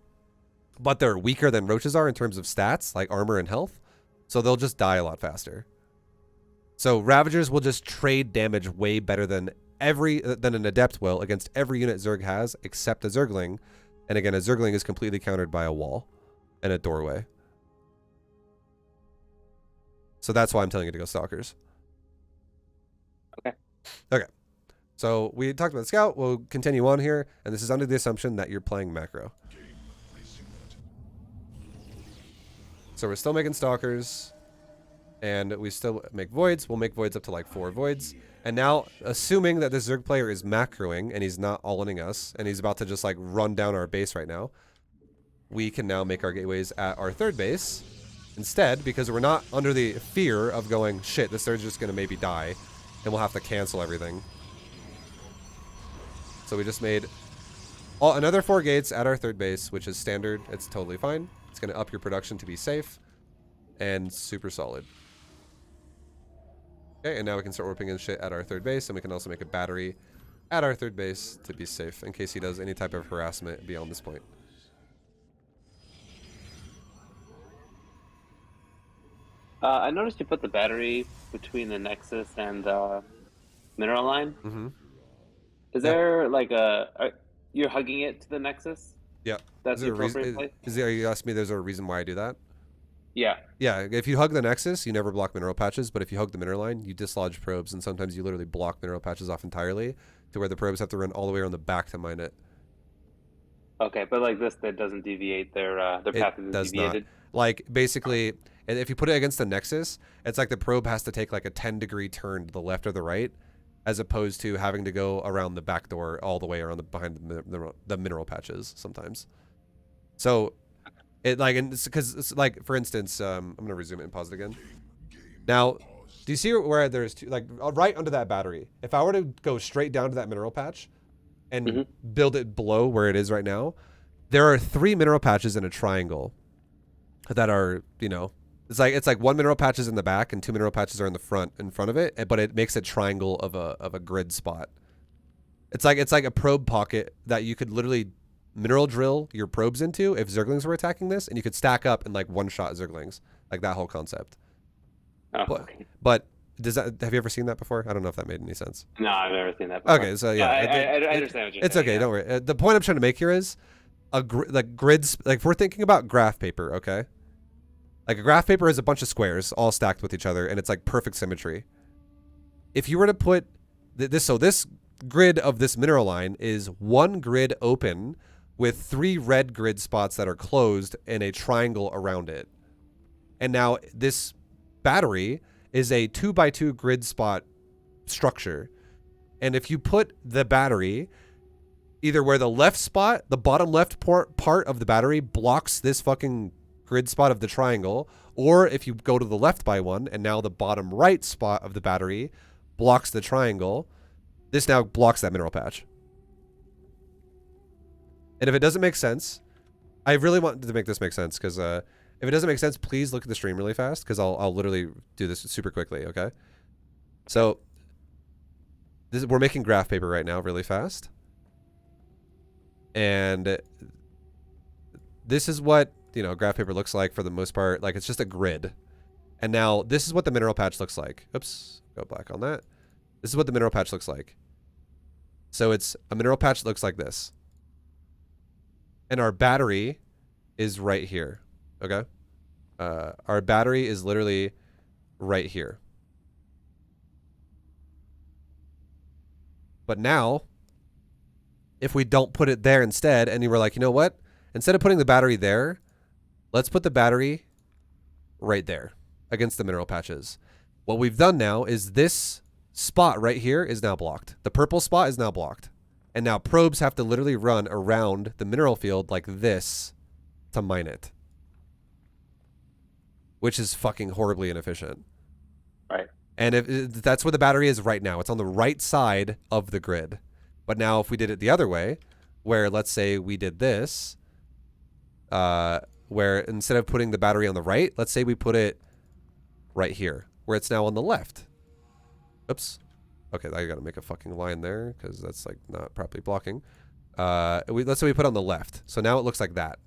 but they're weaker than roaches are in terms of stats, like armor and health. So they'll just die a lot faster. So ravagers will just trade damage way better than an adept will against every unit Zerg has except a Zergling, And again, a Zergling is completely countered by a wall and a doorway. So that's why I'm telling you to go Stalkers. Okay. Okay. So we talked about the Scout. We'll continue on here. And this is under the assumption that you're playing Macro. So we're still making Stalkers. And we still make Voids. We'll make Voids up to like 4 Voids. And now, assuming that this Zerg player is macroing and he's not all-inning us, and he's about to just like run down our base right now, we can now make our gateways at our 3rd base instead, because we're not under the fear of going, shit, this third's just going to maybe die, and we'll have to cancel everything. So we just made another 4 gates at our 3rd base, which is standard. It's totally fine. It's going to up your production to be safe and super solid. Okay, and now we can start warping in shit at our 3rd base, and we can also make a battery at our 3rd base to be safe in case he does any type of harassment beyond this point. I noticed you put the battery between the Nexus and the mineral line. Mm-hmm. Is there like you're hugging it to the Nexus? Yeah. That's the appropriate place? Are you asking me there's a reason why I do that? Yeah. Yeah, if you hug the Nexus, you never block mineral patches, but if you hug the mineral line, you dislodge probes, and sometimes you literally block mineral patches off entirely to where the probes have to run all the way around the back to mine it. Okay, but like this, that doesn't deviate their path isn't deviated? Not. Like, basically, if you put it against the Nexus, it's like the probe has to take like a 10-degree turn to the left or the right, as opposed to having to go around the back door all the way around behind the mineral patches sometimes. So it like, and because it's like, for instance, I'm gonna resume it and pause it again. Now, do you see where there's two, like right under that battery? If I were to go straight down to that mineral patch and build it below where it is right now, there are 3 mineral patches in a triangle that are, you know, it's like 1 mineral patch is in the back and 2 mineral patches are in front of it, but it makes a triangle of a grid spot. It's like a probe pocket that you could literally mineral drill your probes into if Zerglings were attacking this, and you could stack up and like one-shot Zerglings, like that whole concept. Oh, okay. But does that, have you ever seen that before? I don't know if that made any sense. No, I've never seen that before. Okay, so yeah, I understand what you're saying. It's okay, don't worry. The point I'm trying to make here is like grids. Like if we're thinking about graph paper, okay, like a graph paper is a bunch of squares all stacked with each other, and it's like perfect symmetry. If you were to put this grid of this mineral line is 1 grid open with 3 red grid spots that are closed and a triangle around it. And now this battery is a 2x2 grid spot structure. And if you put the battery either where the left spot, the bottom left part of the battery blocks this fucking grid spot of the triangle, or if you go to the left by 1 and now the bottom right spot of the battery blocks the triangle, this now blocks that mineral patch. And if it doesn't make sense, I really want to make this make sense, because if it doesn't make sense, please look at the stream really fast, because I'll literally do this super quickly, okay? So we're making graph paper right now really fast. And this is what, you know, graph paper looks like for the most part. Like, it's just a grid. And now this is what the mineral patch looks like. Oops, go black on that. This is what the mineral patch looks like. So it's a mineral patch that looks like this. And our battery is right here, okay? Our battery is literally right here. But now, if we don't put it there instead, and you were like, you know what? Instead of putting the battery there, let's put the battery right there against the mineral patches. What we've done now is this spot right here is now blocked. The purple spot is now blocked. And now probes have to literally run around the mineral field like this to mine it. Which is fucking horribly inefficient. Right. And if that's where the battery is right now. It's on the right side of the grid. But now if we did it the other way, where let's say we did this, where instead of putting the battery on the right, let's say we put it right here, where it's now on the left. Oops. Okay, I gotta make a fucking line there, because that's like not properly blocking. Let's say we put it on the left. So now it looks like that.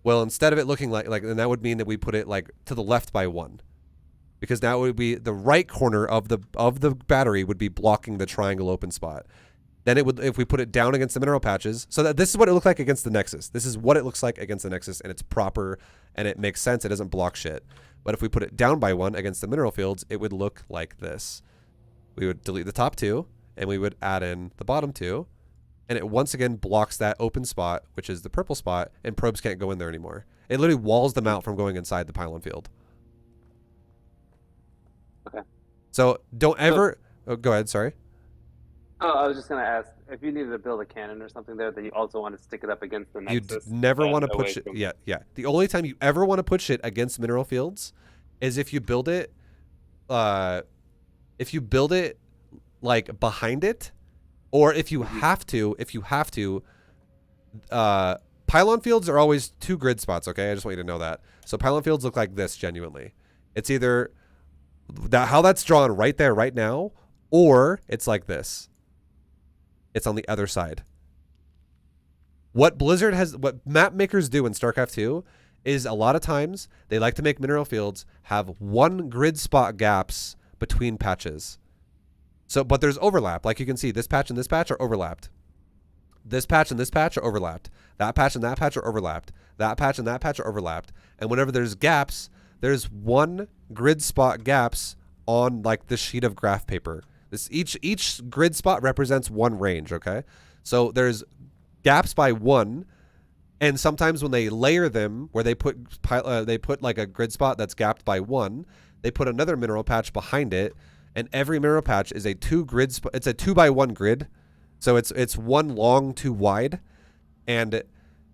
Well, instead of it looking like, and that would mean that we put it like to the left by 1. Because now it would be the right corner of the battery would be blocking the triangle open spot. Then it would, if we put it down against the mineral patches, so that this is what it looked like against the Nexus. This is what it looks like against the Nexus, and it's proper, and it makes sense. It doesn't block shit. But if we put it down by 1 against the mineral fields, it would look like this. We would delete the top 2, and we would add in the bottom 2, and it once again blocks that open spot, which is the purple spot, and probes can't go in there anymore. It literally walls them out from going inside the pylon field. Okay. So don't ever... Oh, go ahead, sorry. Oh, I was just gonna ask if you needed to build a cannon or something there, then you also want to stick it up against the Nexus. You never want to put shit. Yeah, yeah. The only time you ever want to put shit against mineral fields is if you build it. If you build it like behind it, or if you have to. Pylon fields are always 2 grid spots. Okay, I just want you to know that. So pylon fields look like this. Genuinely, it's either how that's drawn right there, right now, or it's like this. It's on the other side. What map makers do in StarCraft 2 is a lot of times they like to make mineral fields have 1 grid spot gaps between patches. So, but there's overlap. Like you can see, this patch and this patch are overlapped. This patch and this patch are overlapped. That patch and that patch are overlapped. That patch and that patch are overlapped. And whenever there's gaps, there's 1 grid spot gaps on like the sheet of graph paper. Each grid spot represents 1 range, okay? So there's gaps by 1, and sometimes when they layer them, where they put like a grid spot that's gapped by 1, they put another mineral patch behind it, and every mineral patch is a 2 grid spot. It's a 2 by 1 grid, so it's 1 long, 2 wide, and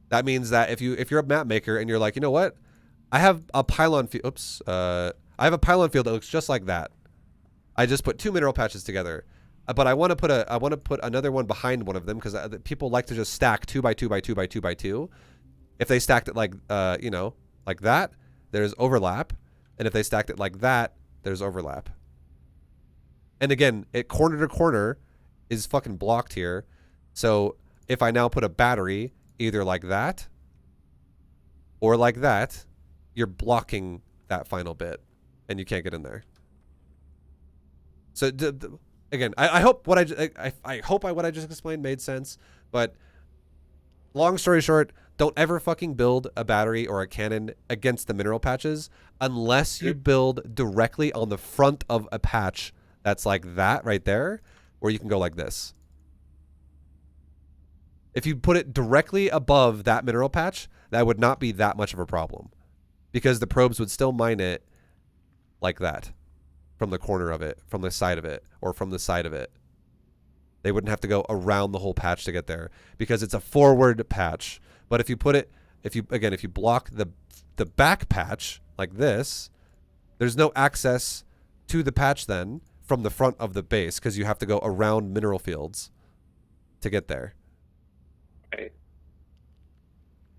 that means that if you're a map maker and you're like, you know what, I have a pylon field. Oops, I have a pylon field that looks just like that. I just put 2 mineral patches together, but I want to put another one behind one of them because people like to just stack 2 by 2 by 2 by 2 by 2. If they stacked it like like that, there's overlap, and if they stacked it like that, there's overlap. And again, it corner to corner is fucking blocked here. So if I now put a battery either like that or like that, you're blocking that final bit, and you can't get in there. So again, I hope what I just explained made sense. But long story short, don't ever fucking build a battery or a cannon against the mineral patches unless you build directly on the front of a patch that's like that right there, where you can go like this. If you put it directly above that mineral patch, that would not be that much of a problem, because the probes would still mine it like that. From the corner of it, from the side of it, or from the side of it. They wouldn't have to go around the whole patch to get there because it's a forward patch. But if you put it, if you block the back patch like this, there's no access to the patch then from the front of the base because you have to go around mineral fields to get there. Right.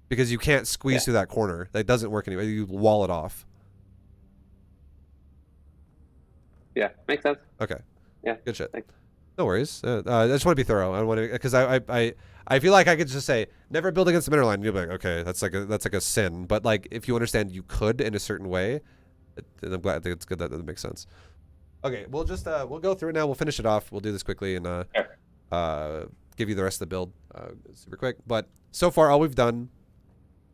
Because you can't squeeze through that corner. That doesn't work anyway. You wall it off. Yeah, makes sense. Okay. Yeah. Good shit. Thanks. No worries. I just want to be thorough. I want to, because I feel like I could just say never build against the mineral line. You'll be like, okay, that's like a sin. But like, if you understand you could in a certain way, I'm glad. I think it's good that makes sense. Okay, we'll just we'll go through it now. We'll finish it off. We'll do this quickly and give you the rest of the build super quick. But so far, all we've done,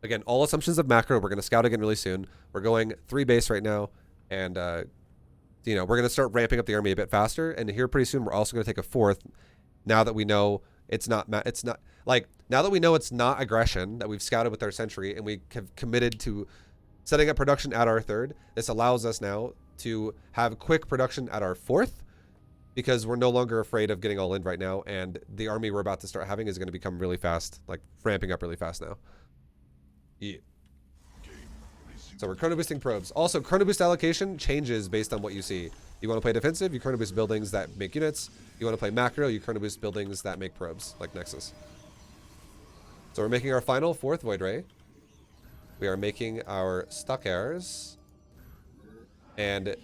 again, all assumptions of macro. We're gonna scout again really soon. We're going 3 base right now, and you know, we're going to start ramping up the army a bit faster, and here pretty soon we're also going to take a 4th. Now that we know it's not aggression, that we've scouted with our sentry and we have committed to setting up production at our 3rd. This allows us now to have quick production at our 4th because we're no longer afraid of getting all in right now, and the army we're about to start having is going to become really fast, like ramping up really fast now. Yeah. So we're chrono boosting probes. Also, chrono boost allocation changes based on what you see. You want to play defensive, you chrono boost buildings that make units. You want to play macro, you chrono boost buildings that make probes, like Nexus. So we're making our final 4th Void Ray. We are making our stuck airs. And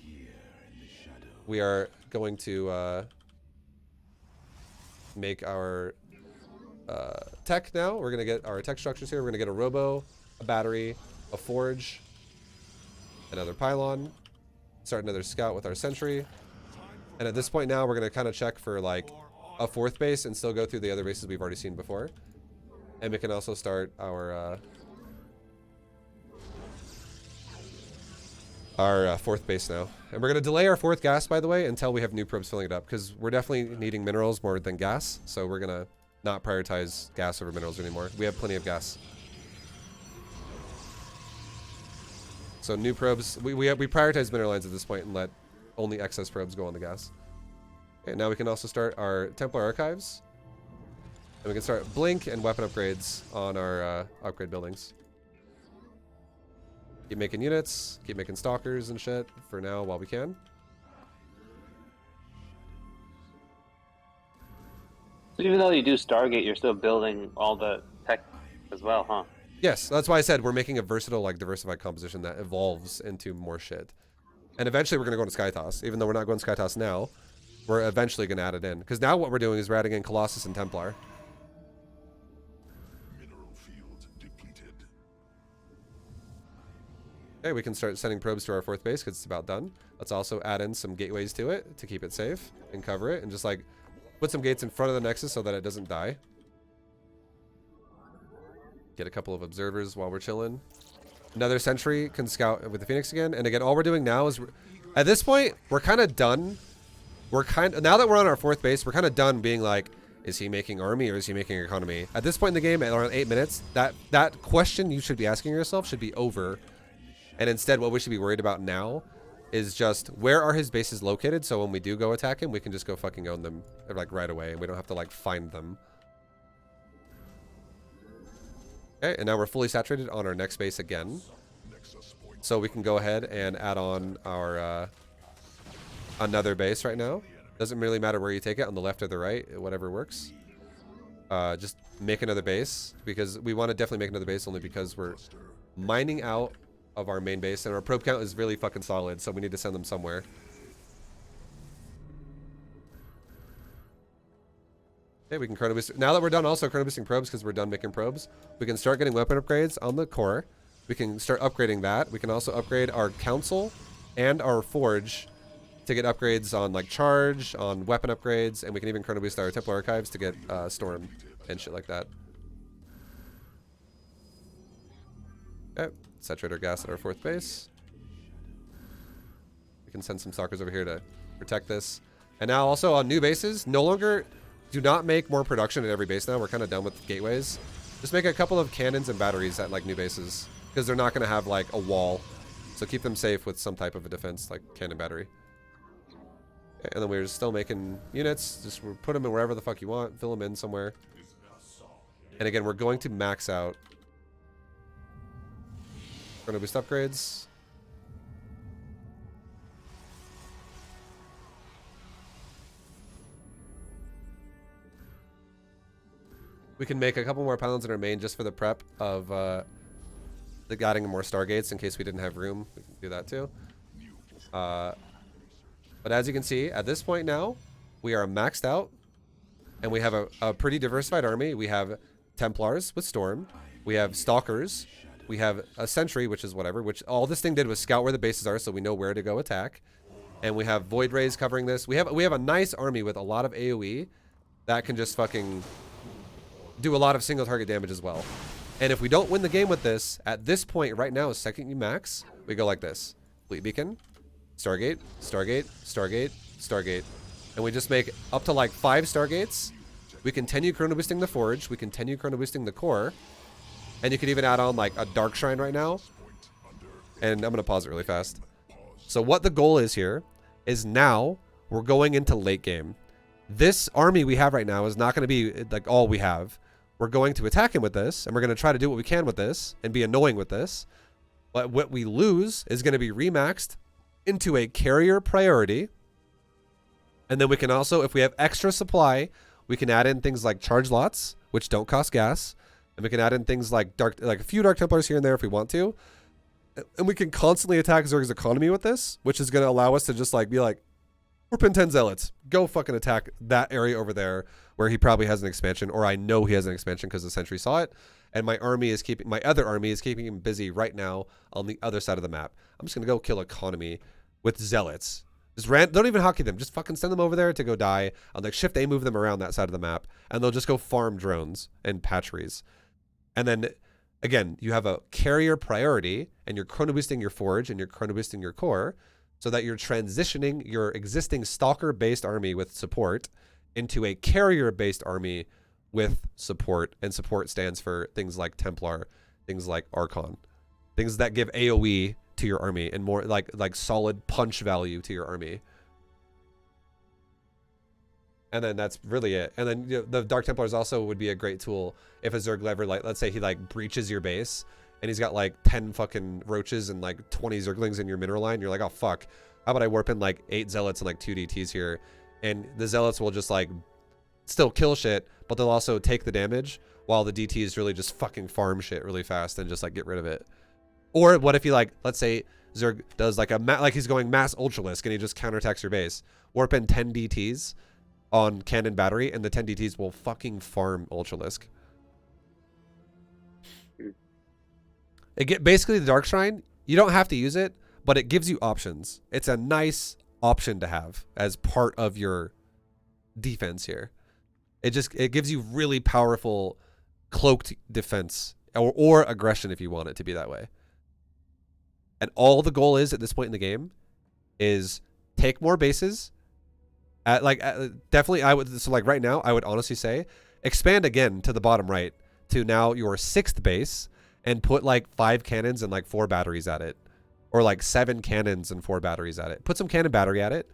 we are going to make our tech now. We're going to get our tech structures here. We're going to get a robo, a battery, a forge, another pylon, start another scout with our sentry. And at this point now, we're going to kind of check for like a 4th base and still go through the other bases we've already seen before. And we can also start our 4th base now. And we're going to delay our 4th gas, by the way, until we have new probes filling it up, because we're definitely needing minerals more than gas. So we're going to not prioritize gas over minerals anymore. We have plenty of gas. So new probes, we prioritize mineral lines at this point and let only excess probes go on the gas. Okay, now we can also start our Templar archives. And we can start blink and weapon upgrades on our upgrade buildings. Keep making units, keep making stalkers and shit for now while we can. So even though you do Stargate, you're still building all the tech as well, huh? Yes, that's why I said we're making a versatile, like, diversified composition that evolves into more shit. And eventually we're going to go into Skytoss. Even though we're not going to Skytoss now, we're eventually going to add it in. Because now what we're doing is we're adding in Colossus and Templar. Mineral field depleted. Okay, we can start sending probes to our 4th base because it's about done. Let's also add in some gateways to it to keep it safe and cover it. And just, like, put some gates in front of the Nexus so that it doesn't die. Get a couple of observers while we're chilling. Another sentry can scout with the Phoenix again. And again, all we're doing now is, at this point, we're kind of done. Now that we're on our 4th base, we're kind of done being like, is he making army or is he making economy? At this point in the game, at around 8 minutes, that question you should be asking yourself should be over. And instead, what we should be worried about now is just where are his bases located, so when we do go attack him, we can just go fucking own them, like, right away, and we don't have to, like, find them. Okay, and now we're fully saturated on our next base again. So we can go ahead and add on our another base right now. Doesn't really matter where you take it, on the left or the right, whatever works. Just make another base, because we want to definitely make another base only because we're mining out of our main base, and our probe count is really fucking solid, so we need to send them somewhere. Okay, we can chrono boost. Now that we're done also chrono boosting probes, because we're done making probes, we can start getting weapon upgrades on the core. We can start upgrading that. We can also upgrade our council and our forge to get upgrades on, like, charge, on weapon upgrades, and we can even chrono boost our Templar archives to get storm and shit like that. Okay, saturate our gas at our 4th base. We can send some stalkers over here to protect this. And now also on new bases, no longer, do not make more production at every base now. We're kind of done with gateways. Just make a couple of cannons and batteries at, like, new bases, because they're not going to have, like, a wall. So keep them safe with some type of a defense, like cannon battery. And then we're still making units. Just put them in wherever the fuck you want. Fill them in somewhere. And again, we're going to max out chrono boost upgrades. We can make a couple more pylons in our main just for the prep of the adding more stargates in case we didn't have room. We can do that too. But as you can see, at this point now, we are maxed out. And we have a pretty diversified army. We have Templars with Storm. We have Stalkers. We have a Sentry, which is whatever. Which all this thing did was scout where the bases are so we know where to go attack. And we have Void Rays covering this. We have a nice army with a lot of AoE that can just fucking do a lot of single target damage as well. And if we don't win the game with this, at this point right now, second you max, we go like this. Fleet Beacon, Stargate, Stargate, Stargate, Stargate. And we just make up to like 5 Stargates. We continue chrono boosting the Forge. We continue chrono boosting the core. And you could even add on like a Dark Shrine right now. And I'm going to pause it really fast. So what the goal is here is now we're going into late game. This army we have right now is not going to be like all we have. We're going to attack him with this, and we're going to try to do what we can with this and be annoying with this. But what we lose is going to be remaxed into a carrier priority. And then we can also, if we have extra supply, we can add in things like charge lots, which don't cost gas. And we can add in things like a few Dark Templars here and there if we want to. And we can constantly attack Zerg's economy with this, which is going to allow us to just like be like, we're Pin 10 Zealots. Go fucking attack that area over there where he probably has an expansion, or I know he has an expansion because the Sentry saw it. And my other army is keeping him busy right now on the other side of the map. I'm just going to go kill economy with Zealots Don't even hockey them. Just fucking send them over there to go die. On like Shift A, move them around that side of the map, and they'll just go farm drones and patcheries. And then again, you have a carrier priority, and you're chrono boosting your forge and you're chrono boosting your core, so that you're transitioning your existing stalker-based army with support into a carrier-based army with support. And support stands for things like Templar, things like Archon, things that give AoE to your army and more like solid punch value to your army. And then that's really it. And then the Dark Templars also would be a great tool if a Zerg ever, like, let's say he like breaches your base and he's got like 10 fucking roaches and like 20 Zerglings in your mineral line. You're like, oh fuck, how about I warp in like 8 Zealots and like 2 DTs here, and the Zealots will just like still kill shit, but they'll also take the damage while the DTs really just fucking farm shit really fast and just like get rid of it. Or what if you like, let's say Zerg does like like he's going mass Ultralisk and he just counterattacks your base. Warp in 10 DTs on cannon battery, and the 10 DTs will fucking farm Ultralisk. Basically the Dark Shrine, you don't have to use it, but it gives you options. It's a nice option to have as part of your defense here. It gives you really powerful cloaked defense or aggression if you want it to be that way. And all the goal is at this point in the game is take more bases. Definitely, so like right now, I would honestly say expand again to the bottom right to now your 6th base and put like 5 cannons and like 4 batteries at it, or like 7 cannons and 4 batteries at it. Put some cannon battery at it,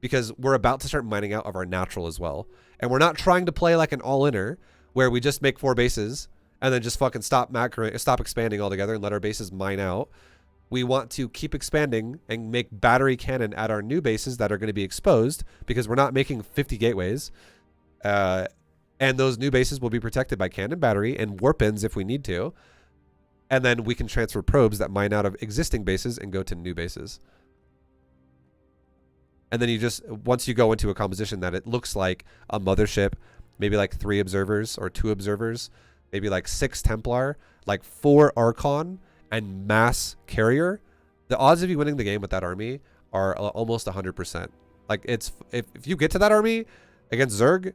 because we're about to start mining out of our natural as well. And we're not trying to play like an all-inner where we just make 4 bases and then just fucking stop expanding altogether and let our bases mine out. We want to keep expanding and make battery cannon at our new bases that are going to be exposed, because we're not making 50 gateways. And those new bases will be protected by cannon battery and warp-ins if we need to. And then we can transfer probes that mine out of existing bases and go to new bases. And then you just, once you go into a composition that it looks like a mothership, maybe like 3 observers or 2 observers, maybe like 6 Templar, like 4 Archon, and mass carrier, the odds of you winning the game with that army are almost 100%. Like, it's if you get to that army against Zerg,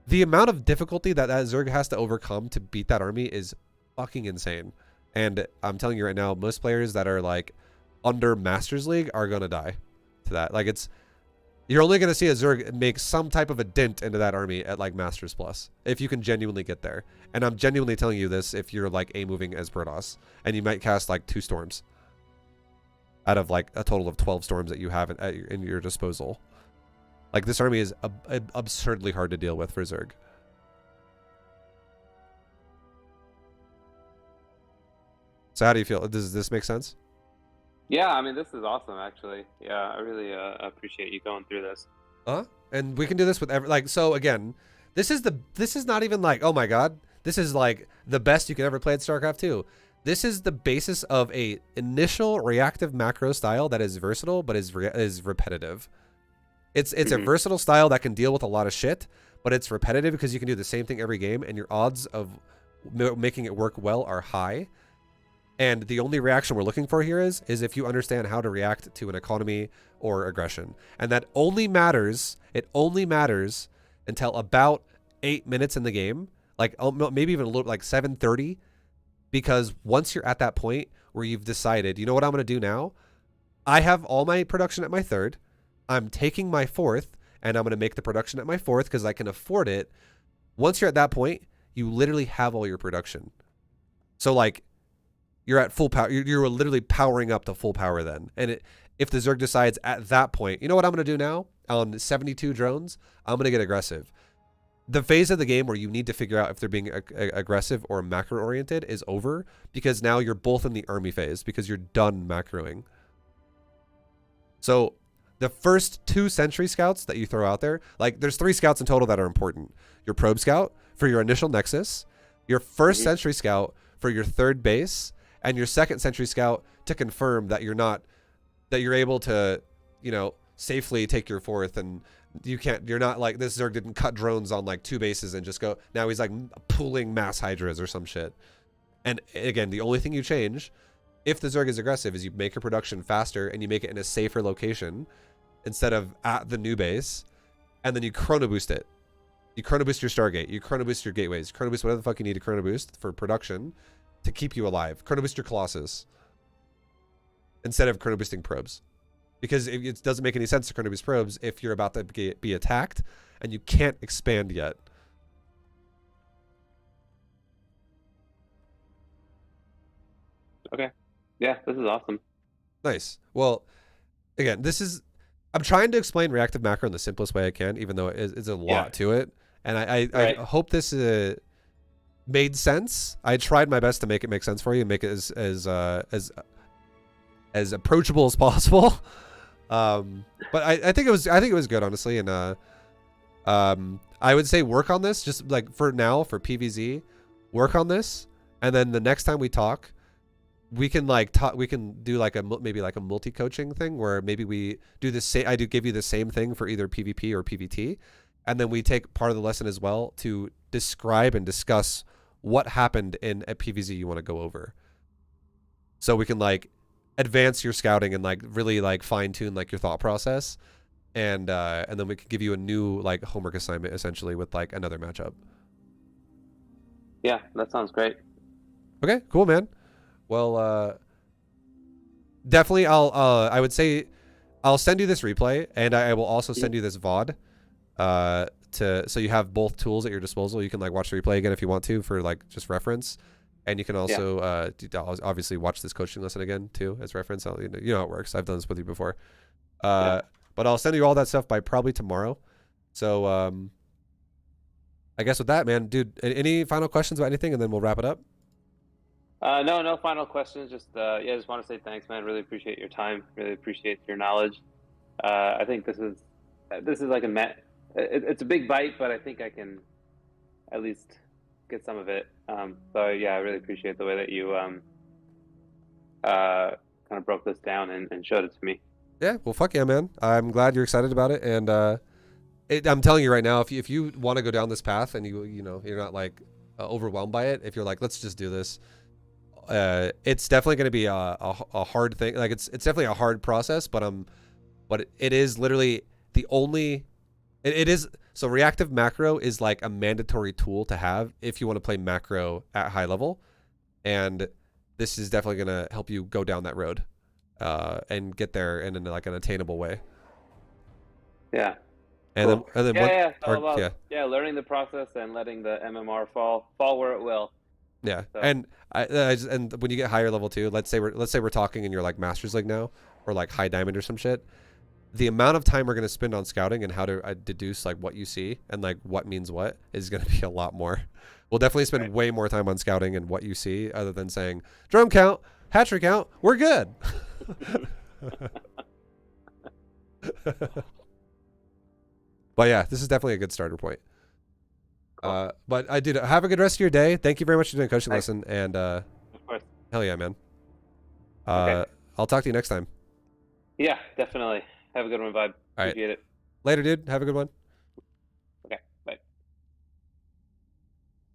the amount of difficulty that Zerg has to overcome to beat that army is fucking insane. And I'm telling you right now, most players that are like under Masters League are gonna die to that. Like, you're only gonna see a Zerg make some type of a dent into that army at like Masters Plus, if you can genuinely get there. And I'm genuinely telling you this if you're like moving as Protoss, and you might cast like 2 storms out of like a total of 12 storms that you have in your disposal. Like, this army is absurdly hard to deal with for Zerg. So how do you feel? Does this make sense? Yeah, I mean, this is awesome, actually. Yeah, I really appreciate you going through this. And we can do this with so again, this is not even like, oh my god, this is like the best you can ever play at StarCraft 2. This is the basis of a initial reactive macro style that is versatile but is repetitive. It's a versatile style that can deal with a lot of shit, but it's repetitive because you can do the same thing every game, and your odds of making it work well are high. And the only reaction we're looking for here is if you understand how to react to an economy or aggression. And that only matters, it only matters until about 8 minutes in the game, like maybe even a little, like 7:30, because once you're at that point where you've decided, you know what I'm going to do now? I have all my production at my 3rd. I'm taking my 4th, and I'm going to make the production at my 4th because I can afford it. Once you're at that point, you literally have all your production. So like, you're at full power. You're literally powering up to full power then. And if the Zerg decides at that point, you know what I'm going to do now? On 72 drones, I'm going to get aggressive. The phase of the game where you need to figure out if they're being aggressive or macro-oriented is over, because now you're both in the army phase because you're done macroing. So the first 2 sentry scouts that you throw out there, like there's 3 scouts in total that are important. Your probe scout for your initial nexus, your first sentry scout for your 3rd base, and your 2nd sentry scout to confirm that you're able to, you know, safely take your 4th, and you're not like this Zerg didn't cut drones on like 2 bases and just go, now he's like pooling mass hydras or some shit. And again, the only thing you change if the Zerg is aggressive is you make your production faster and you make it in a safer location, instead of at the new base, and then you chrono boost it. You chrono boost your Stargate. You chrono boost your gateways. Chrono boost whatever the fuck you need to chrono boost for production to keep you alive. Chrono boost your Colossus instead of chrono boosting probes. Because it doesn't make any sense to chrono boost probes if you're about to be attacked and you can't expand yet. Okay. Yeah, this is awesome. Nice. Well, again, I'm trying to explain reactive macro in the simplest way I can, even though it's a lot to it. And I hope this made sense. I tried my best to make it make sense for you and make it as approachable as possible. But I think it was good, honestly. And I would say work on this just like for now for PvZ, work on this, and then the next time we talk, we can do like maybe like a multi-coaching thing where maybe we do the same. I do give you the same thing for either PvP or PvT, and then we take part of the lesson as well to describe and discuss what happened in a PvZ you want to go over. So we can like advance your scouting and like really like fine tune like your thought process, and then we can give you a new like homework assignment essentially with like another matchup. Yeah, that sounds great. Okay, cool, man. Well, definitely I would say I'll send you this replay, and I will also send you this VOD so you have both tools at your disposal. You can like watch the replay again if you want to for like just reference, and you can also obviously watch this coaching lesson again too as reference. You know how it works. I've done this with you before. But I'll send you all that stuff by probably tomorrow. So I guess with that, man, dude, any final questions about anything, and then we'll wrap it up. No final questions. Just just want to say thanks, man. Really appreciate your time. Really appreciate your knowledge. I think this is like it's a big bite, but I think I can at least get some of it. So yeah, I really appreciate the way that you kind of broke this down and showed it to me. Yeah, well, fuck yeah, man. I'm glad you're excited about it, and I'm telling you right now, if you want to go down this path and you know you're not like overwhelmed by it, if you're like, let's just do this. It's definitely going to be a hard thing. Like it's definitely a hard process, but it is literally the only. It is so reactive macro is like a mandatory tool to have if you want to play macro at high level, and this is definitely going to help you go down that road, and get there in like an attainable way. Yeah. And cool. then learning the process and letting the MMR fall where it will. Yeah, so. and and when you get higher level too, let's say we're talking and you're like Masters League now, or like High Diamond or some shit. The amount of time we're gonna spend on scouting and how to deduce like what you see and like what means what is gonna be a lot more. We'll definitely spend way more time on scouting and what you see, other than saying drum count, hatchery count, we're good. But yeah, this is definitely a good starter point. Cool. But I did have a good rest of your day. Thank you very much for doing a coaching lesson, and of course. Hell yeah, man. Okay. I'll talk to you next time. Yeah, definitely. Have a good one, Vibe. Appreciate it. Later, dude. Have a good one. Okay, bye.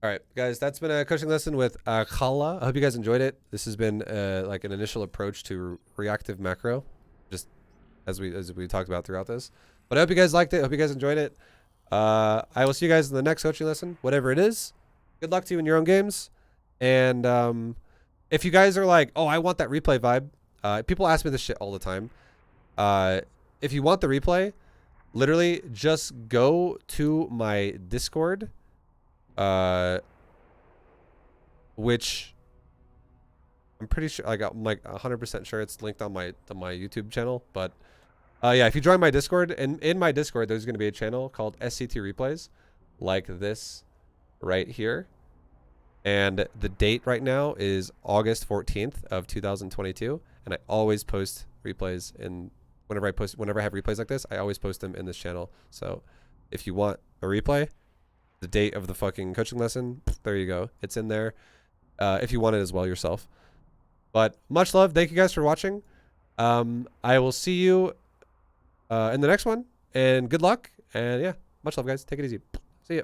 All right, guys, that's been a coaching lesson with Khala. I hope you guys enjoyed it. This has been like an initial approach to reactive macro, just as we talked about throughout this. But I hope you guys liked it. I hope you guys enjoyed it. I will see you guys in the next coaching lesson, whatever it is. Good luck to you in your own games. And if you guys are like, oh, I want that replay vibe. People ask me this shit all the time. If you want the replay, literally just go to my Discord, which I'm pretty sure I'm like 100% sure it's linked on my YouTube channel. But yeah, if you join my Discord, and in my Discord, there's going to be a channel called SCT Replays, like this right here. And the date right now is August 14th of 2022. And I always post replays whenever I have replays like this, I always post them in this channel. So if you want a replay, the date of the fucking coaching lesson, there you go. It's in there. If you want it as well yourself. But much love. Thank you guys for watching. I will see you in the next one, and good luck. And yeah, much love, guys. Take it easy. See ya.